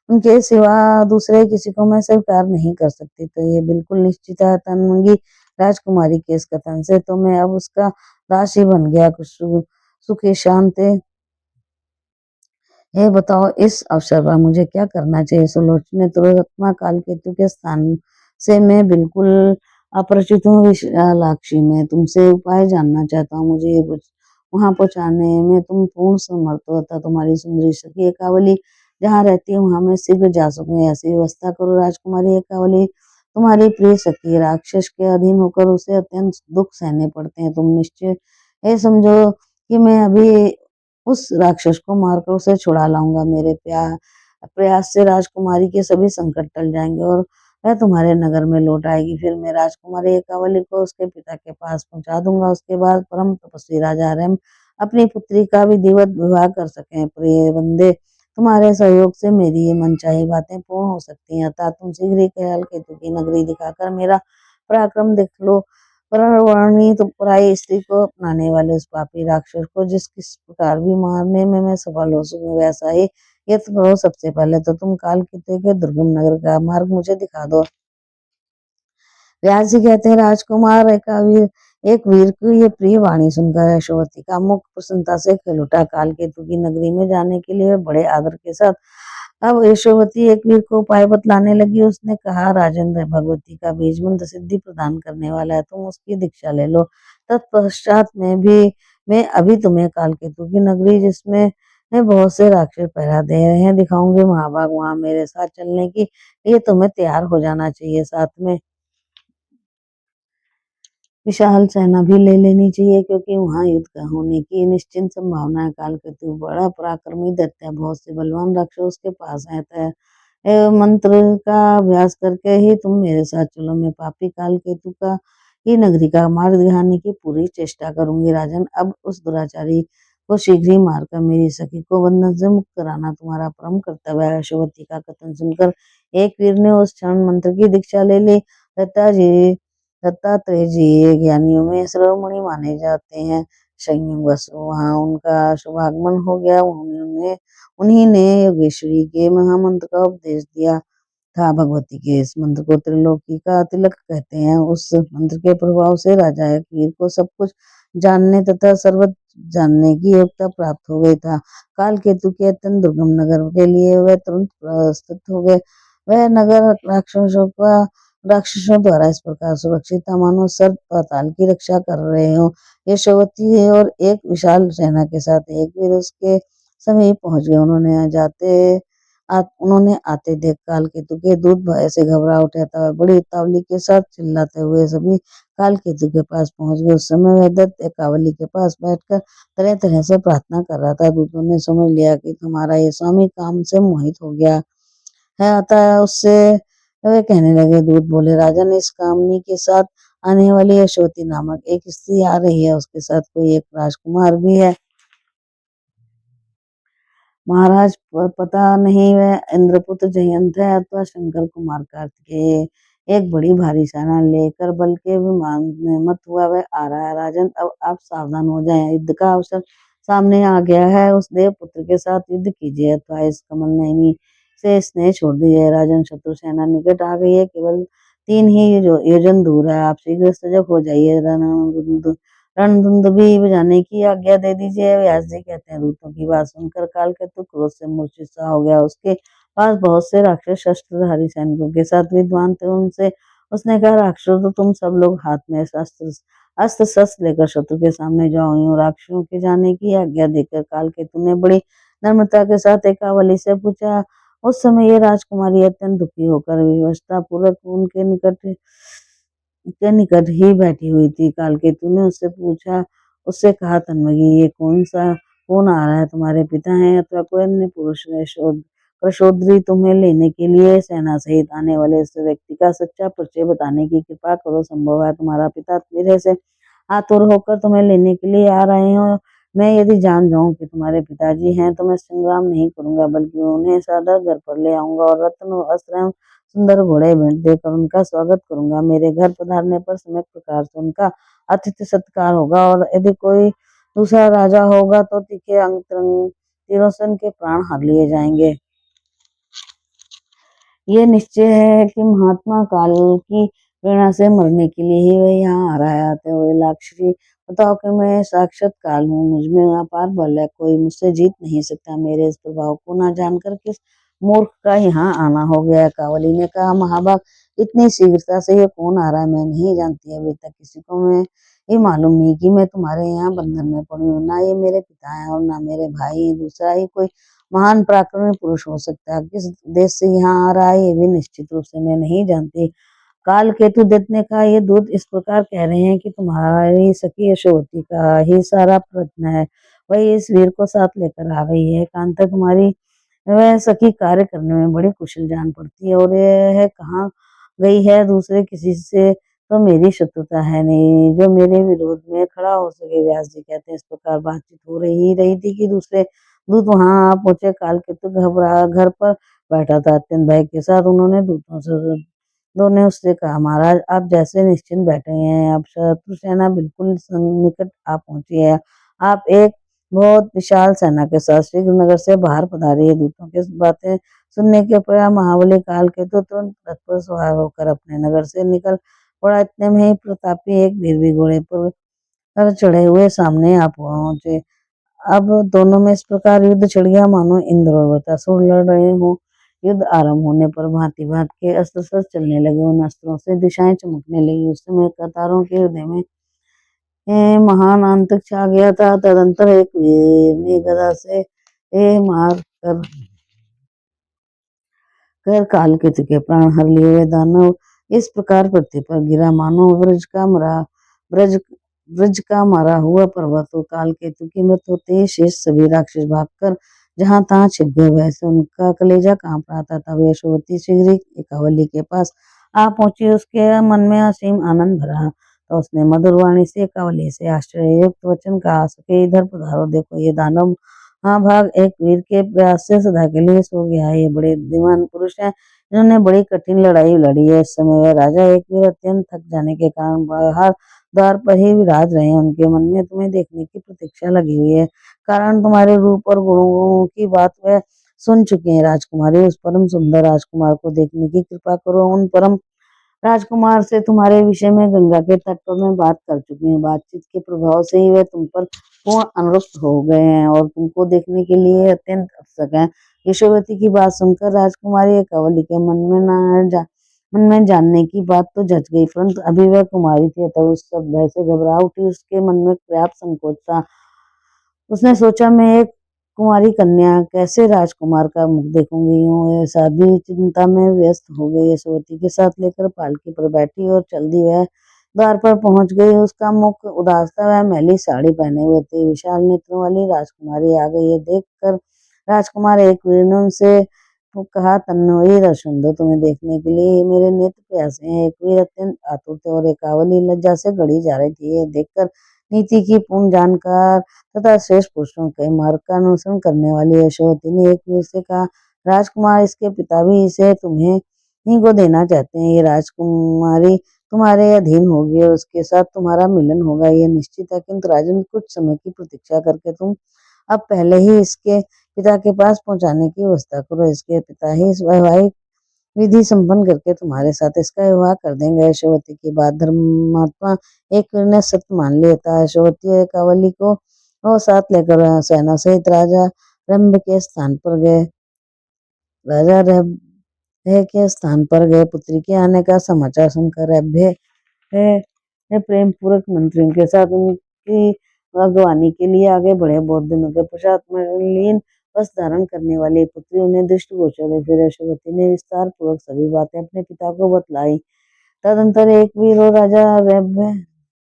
उनके सिवा दूसरे किसी को मैं स्वीकार नहीं कर सकती, तो ये बिल्कुल निश्चित है। तनमंगी राजकुमारी के इस कथन से तो मैं अब उसका दास ही बन गया। कुछ सुखी शांत ये बताओ, इस अवसर पर मुझे क्या करना चाहिए। सुलोचना तुरंतमा काल केतु के स्थान से मैं बिल्कुल अपरिचित हूँ। विशालाक्षी, मैं तुमसे उपाय जानना चाहता हूँ। मुझे ये वहां पहुंचाने में तुम पूर्ण समर्थ हो तथा तुम्हारी सुंदरी सखी एकावली जहाँ रहती है वहां मैं शीघ्र जा सकूँ, ऐसी व्यवस्था करो। राजकुमारी एकावली तुम्हारी प्रिय सखी राक्षस के अधीन होकर उसे अत्यंत दुख सहने पड़ते हैं। तुम निश्चय ये समझो कि मैं अभी उस राक्षस को मारकर उसे छुड़ा लाऊंगा। मेरे प्रयास से राजकुमारी के सभी संकट टल जाएंगे और वह तुम्हारे नगर में लौट आएगी। फिर मैं राजकुमारी एकावली को उसके पिता के पास पहुंचा दूंगा। उसके बाद परम तपस्वी राजा रम अपनी पुत्री का विधिवत विवाह कर सकें। प्रिय बंदे, तुम्हारे सहयोग से मेरी ये मनचाही बातें पूर्ण हो सकती हैं। अतः तुम शीघ्र ही कैलाल केतु की नगरी दिखाकर मेरा पराक्रम दिख लो। परवर्णी तो पराई स्त्री को अपनाने वाले उस पापी राक्षस को जिस किस प्रकार भी मारने में मैं सफल हो सकूं, वैसा ही यत्न करो। सबसे पहले तो तुम काल केतु के दुर्गम नगर का मार्ग मुझे दिखा दो। व्यास जी कहते हैं, राजकुमार एक वीर की ये प्रिय वाणी सुनकर यशोवती का मुख प्रसन्नता से खिल उठा। काल केतु की नगरी में जाने के लिए बड़े आदर के साथ अब यशोवती एक वीर को उपाय बतलाने लगी। उसने कहा, राजेंद्र, भगवती का बीज मंत्र सिद्धि प्रदान करने वाला है, तुम उसकी दीक्षा ले लो। तत्पश्चात मैं अभी तुम्हें काल केतु की नगरी, जिसमें बहुत से राक्षस पहरा दे रहे हैं, दिखाऊंगी। महाभाग, वहां मेरे साथ चलने की लिए तुम्हें तैयार हो जाना चाहिए। साथ में विशाल सेना भी ले लेनी चाहिए, क्योंकि वहां युद्ध का होने की निश्चित संभावना है। काल केतु बड़ा पराक्रमी दैत्य है, बहुत से बलवान राक्षस उसके पास है। मंत्र का अभ्यास करके ही तुम मेरे साथ चलो। मैं पापी काल केतु का ही नगरी का मार्ग दिखाने की पूरी चेष्टा करूंगी। राजन, अब उस दुराचारी को शीघ्र ही मारकर मेरी सखी को बंधन से मुक्त कराना तुम्हारा परम कर्तव्य है। अश्वती का कथन सुनकर एक वीर ने उस क्षण मंत्र की दीक्षा ले ली। दत्तात्रेय जी ज्ञानियों में शिरोमणि माने जाते हैं। संयम वश वहाँ उनका शुभागमन हो गया। उन्हीं ने योगेश्वरी के महामंत्र का उपदेश दिया था। भगवती के इस मंत्र को त्रिलोकी का तिलक कहते हैं। उस मंत्र के प्रभाव से राजा वीर को सब कुछ जानने तथा सर्वत्र जानने की योग्यता प्राप्त हो गई था। काल केतु के अत्यंत दुर्गम नगर के लिए वह तुरंत प्रस्तुत हो गए। वह नगर राक्षसों द्वारा इस प्रकार सुरक्षित था मानो सर्प पाताल की रक्षा कर रहे हो। यशोवती और एक विशाल सेना के साथ एक वीर उसके समीप पहुंच गए। उन्होंने आते देख काल केतु के दूत भय से घबरा उठे था। बड़ी उतावली के साथ चिल्लाते हुए सभी काल केतु के पास पहुंच गए। उस समय वह दैत्य कावली के पास बैठकर तरह तरह से प्रार्थना कर रहा था। दूतों ने समझ लिया कि तुम्हारा ये स्वामी काम से मोहित हो गया है, अतः उससे वे कहने लगे। दूत बोले, राजन, इस कामनी के साथ आने वाली यशोवती नामक एक स्त्री आ रही है, उसके साथ कोई एक राजकुमार भी है। महाराज, पता नहीं वह इंद्रपुत्र जयंत है अथवा शंकर कुमार कार्तिकेय। एक बड़ी भारी सेना लेकर बल के विमान में मत हुआ वह आ रहा है। राजन, अब आप सावधान हो जाएं, युद्ध का अवसर सामने आ गया है। उस देव पुत्र के साथ युद्ध कीजिए अथवा इस कमल नयनी से स्नेह छोड़ दीजिए। राजन, शत्रु सेना निकट आ गई है, केवल 3 ही योजन दूर है। आप शीघ्र सजग हो जाइए, रणधुंदुभी बजाने की आज्ञा दे दीजिए। व्यास जी कहते हैं, दूतों की बात सुनकर काल केतु क्रोध से मूर्छित सा हो गया। उसके पास बहुत से राक्षस शस्त्रधारी सैनिकों के साथ विद्वान थे। उसने कहा, राक्षसों, तो तुम सब लोग हाथ में अस्त्र शस्त्र लेकर शत्रु के सामने जाओ। यूं राक्षसों के जाने की आज्ञा देकर काल केतु ने बड़ी नम्रता के साथ एकावली से पूछा। उस समय ये राजकुमारी अत्यंत दुखी होकर विवशता पूर्वक के निकट ही बैठी हुई थी। कालकेतु ने उससे कहा, तन्मयी, ये कौन आ रहा है? तुम्हारे पिता हैं अथवा कोई अन्य पुरुष? कृशोद्री, तुम्हें लेने के लिए सेना सहित आने वाले इस व्यक्ति का सच्चा परिचय बताने की कृपा करो। संभव है तुम्हारा पिता मेरे से आतुर होकर तुम्हें लेने के लिए आ रहे हो। मैं यदि जान जाऊं कि तुम्हारे पिताजी हैं तो मैं संग्राम नहीं करूंगा, बल्कि उन्हें सादर घर पर ले आऊंगा और रत्न वस्त्र एवं सुंदर घोड़े भेंट देकर उनका स्वागत करूंगा। मेरे घर पधारने पर सम्यक प्रकार से उनका अतिथि सत्कार होगा, और यदि कोई दूसरा राजा होगा तो तीखे तीरों से उनके प्राण हर लिए जाएंगे। ये निश्चय है कि महात्मा काल की प्रेरणा से मरने के लिए ही वह यहाँ आ रहा है। आते हुए लाक्षी, बताओ कि मैं साक्षात काल हूँ, मुझमें अपार बल है, कोई मुझसे जीत नहीं सकता। मेरे इस प्रभाव को न जानकर किस मूर्ख का यहाँ आना हो गया? कावली ने कहा, महाभाग, इतनी शीघ्रता से ये कौन आ रहा है? मैं नहीं जानती। अभी तक किसी को मैं ये मालूम नहीं कि मैं तुम्हारे यहाँ बंधन में पड़ी हूँ। ना ये मेरे पिता हैं और ना मेरे भाई। दूसरा ही कोई महान पराक्रमी पुरुष हो सकता है। किस देश से यहाँ आ रहा है ये भी निश्चित रूप से मैं नहीं जानती। काल केतु दत्त ने कहा, ये दूत इस प्रकार कह रहे हैं कि तुम्हारी सखी यशोवती का ही सारा प्रयत्न है, वही इस वीर को साथ लेकर आ रही है। कांता कुमारी वह सखी कार्य करने में बड़ी कुशल जान पड़ती है, और यह कहाँ गई है दूसरे किसी से तो मेरी शत्रुता है नहीं जो मेरे विरोध में खड़ा हो सके। व्यास जी कहते हैं, इस प्रकार बातचीत हो रही थी कि दूसरे दूत वहां आ पहुंचे। काल केतु घबरा घर पर बैठा था, अत्यंत भय के साथ उन्होंने दूतों ने उससे कहा, महाराज, आप जैसे निश्चिंत बैठे हैं, अब शत्रु सेना बिल्कुल निकट आ पहुंची है। आप एक बहुत विशाल सेना के साथ शीघ्र नगर से बाहर पधारिए। दूतों की बातें सुनने के पर महाबली काल केतु तुरंत तत्पर सवार होकर अपने नगर से निकल पड़ा। इतने में ही प्रतापी एक वीर भी घोड़े पर चढ़े हुए सामने आ पहुंचे। अब दोनों में इस प्रकार युद्ध छिड़ गया मानो इंद्र और वृत्रासुर लड़ रहे हो। युद्ध आरंभ होने पर भांति भांति के अस्त्र शस्त्र चलने लगे। उन अस्त्रों से दिशाएं चमकने लगी। उस समय कतारों के हृदय में महान आतंक छा गया था। तदंतर एक वीर ने गदा से मार कर काल केतु के प्राण हर लिए। हुए दानव इस प्रकार पृथ्वी पर गिरा मानो ब्रज का मारा हुआ पर्वत हो। काल केतु की मृत्यु होते ही शेष सभी राक्षस भागकर जहां तहां छिप गए। वैसे उनका कलेजा कांप रहा था। तब यशोवती शीघ्र एकावली के पास आ पहुंची। उसके मन में असीम आनंद भरा तो उसने मधुर वाणी से कवली से आश्चर्ययुक्त वचन कहा, सके इधर पधारो, देखो ये दानव महाभाग एक वीर के प्रयास से सदा के लिए सो गया है। ये बड़े बुद्धिमान पुरुष हैं, इन्होंने बड़ी कठिन लड़ाई लड़ी है। इस समय वह राजा एक वीर अत्यंत थक जाने के कारण बाहर द्वार पर ही विराज रहे हैं। उनके मन में तुम्हें देखने की प्रतीक्षा लगी हुई है, कारण तुम्हारे रूप और गुणों की बात वह सुन चुके हैं। राजकुमारी, उस परम सुंदर राजकुमार को देखने की कृपा करो। उन परम राजकुमार से तुम्हारे विषय में गंगा के तट पर मैं बात कर चुकी हूँ। बातचीत के प्रभाव से ही वे तुम पर पूर्ण अनुरक्त हो गए हैं और तुमको देखने के लिए अत्यंत उत्सुक हैं। यशोवती की बात सुनकर राजकुमारी कंवली के मन में जानने की बात तो जच गई, परंतु अभी वह कुमारी थी, अतः उस सब भय से घबरा उठी। उसके मन में पर्याप्त संकोच था। उसने सोचा, मैं एक कुंवारी कन्या कैसे राजकुमार का मुख देखूंगी। यूं शादी चिंता में व्यस्त हो गई। यशोवती के साथ लेकर पालकी पर बैठी और चल दी। वह द्वार पर पहुंच गई। उसका मुख उदास था, वह मैली साड़ी पहने हुए थी। विशाल नेत्रों वाली राजकुमारी आ गई। ये देखकर राजकुमार एक वीर ने उनसे कहा, तन्नोई रसुंदो, तुम्हें देखने के लिए मेरे नेत्र प्यासे हैं। एक वीर अत्यंत आतुर थे और एक कावली लज्जा से गड़ी जा रही थी। ये देखकर नीति की पूर्ण जानकार तथा श्रेष्ठ पुरुषों के मार्ग का अनुसरण करने वाली यशोवती ने एक वीर से कहा, राजकुमार, इसके पिता भी इसे तुम्हें ही को देना चाहते हैं। ये राजकुमारी तुम्हारे अधीन होगी और उसके साथ तुम्हारा मिलन होगा, यह निश्चित है। किंतु राजन, कुछ समय की प्रतीक्षा करके तुम अब पहले ही इसके पिता के पास पहुंचाने की व्यवस्था करो। इसके पिता ही इस वैवाहिक विधि संपन्न करके तुम्हारे साथ इसका विवाह कर देंगे। यशोवती की बात धर्मात्मा एक वीर ने सत्य मान लिया था। यशोवती और कावली को वो साथ लेकर सेना सहित राजा रंभ के स्थान पर गए। राजा रंभ के स्थान पर गए। पुत्री के आने का समाचार सुनकर रंभ प्रेम पूर्वक मंत्रियों के साथ उनकी अगवानी के लिए आगे बढ़े। बहुत दिनों के पश्चात मलिन वस्त्र धारण करने वाली पुत्री उन्हें दृष्ट गोचर हुई। फिर यशोवती ने विस्तार पूर्वक सभी बातें अपने पिता को बतलाई। तदंतर एक वीर और राजा रंभ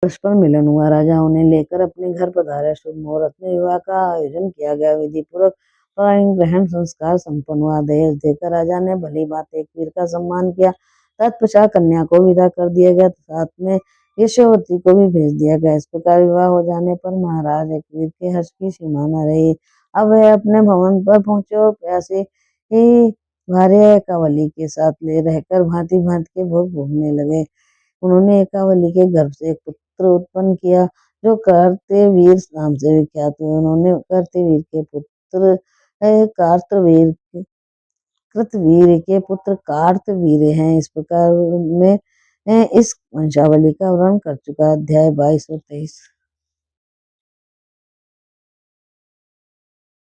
परस्पर मिलन हुआ। राजा उन्हें लेकर अपने घर पधारे। शुभ मुहूर्त में विवाह का आयोजन किया गया। विधि पूर्वक ग्रहण संस्कार संपन्न हुआ। दहेज देकर राजा ने भली बात एक वीर का सम्मान किया। तत्पश्चात कन्या को विदा कर दिया गया, साथ में यशोवती को भी भेज दिया गया। इस प्रकार विवाह हो जाने पर महाराज एक वीर के हर्ष की सीमा न रही। अब वह अपने भवन पर पहुंचे और प्यासे ही भार्य एकावली के साथ ले रहकर भांति भांति के भोग भोगने लगे। उन्होंने एकावली के गर्भ से एक पुत्र उत्पन्न किया जो कार्तवीर नाम से विख्यात हुए। उन्होंने कार्तवीर के पुत्र कार्तवीर कृतवीर के पुत्र कार्तवीर हैं। इस प्रकार में इस वंशावली का वर्णन कर चुका। अध्याय 22 और 23।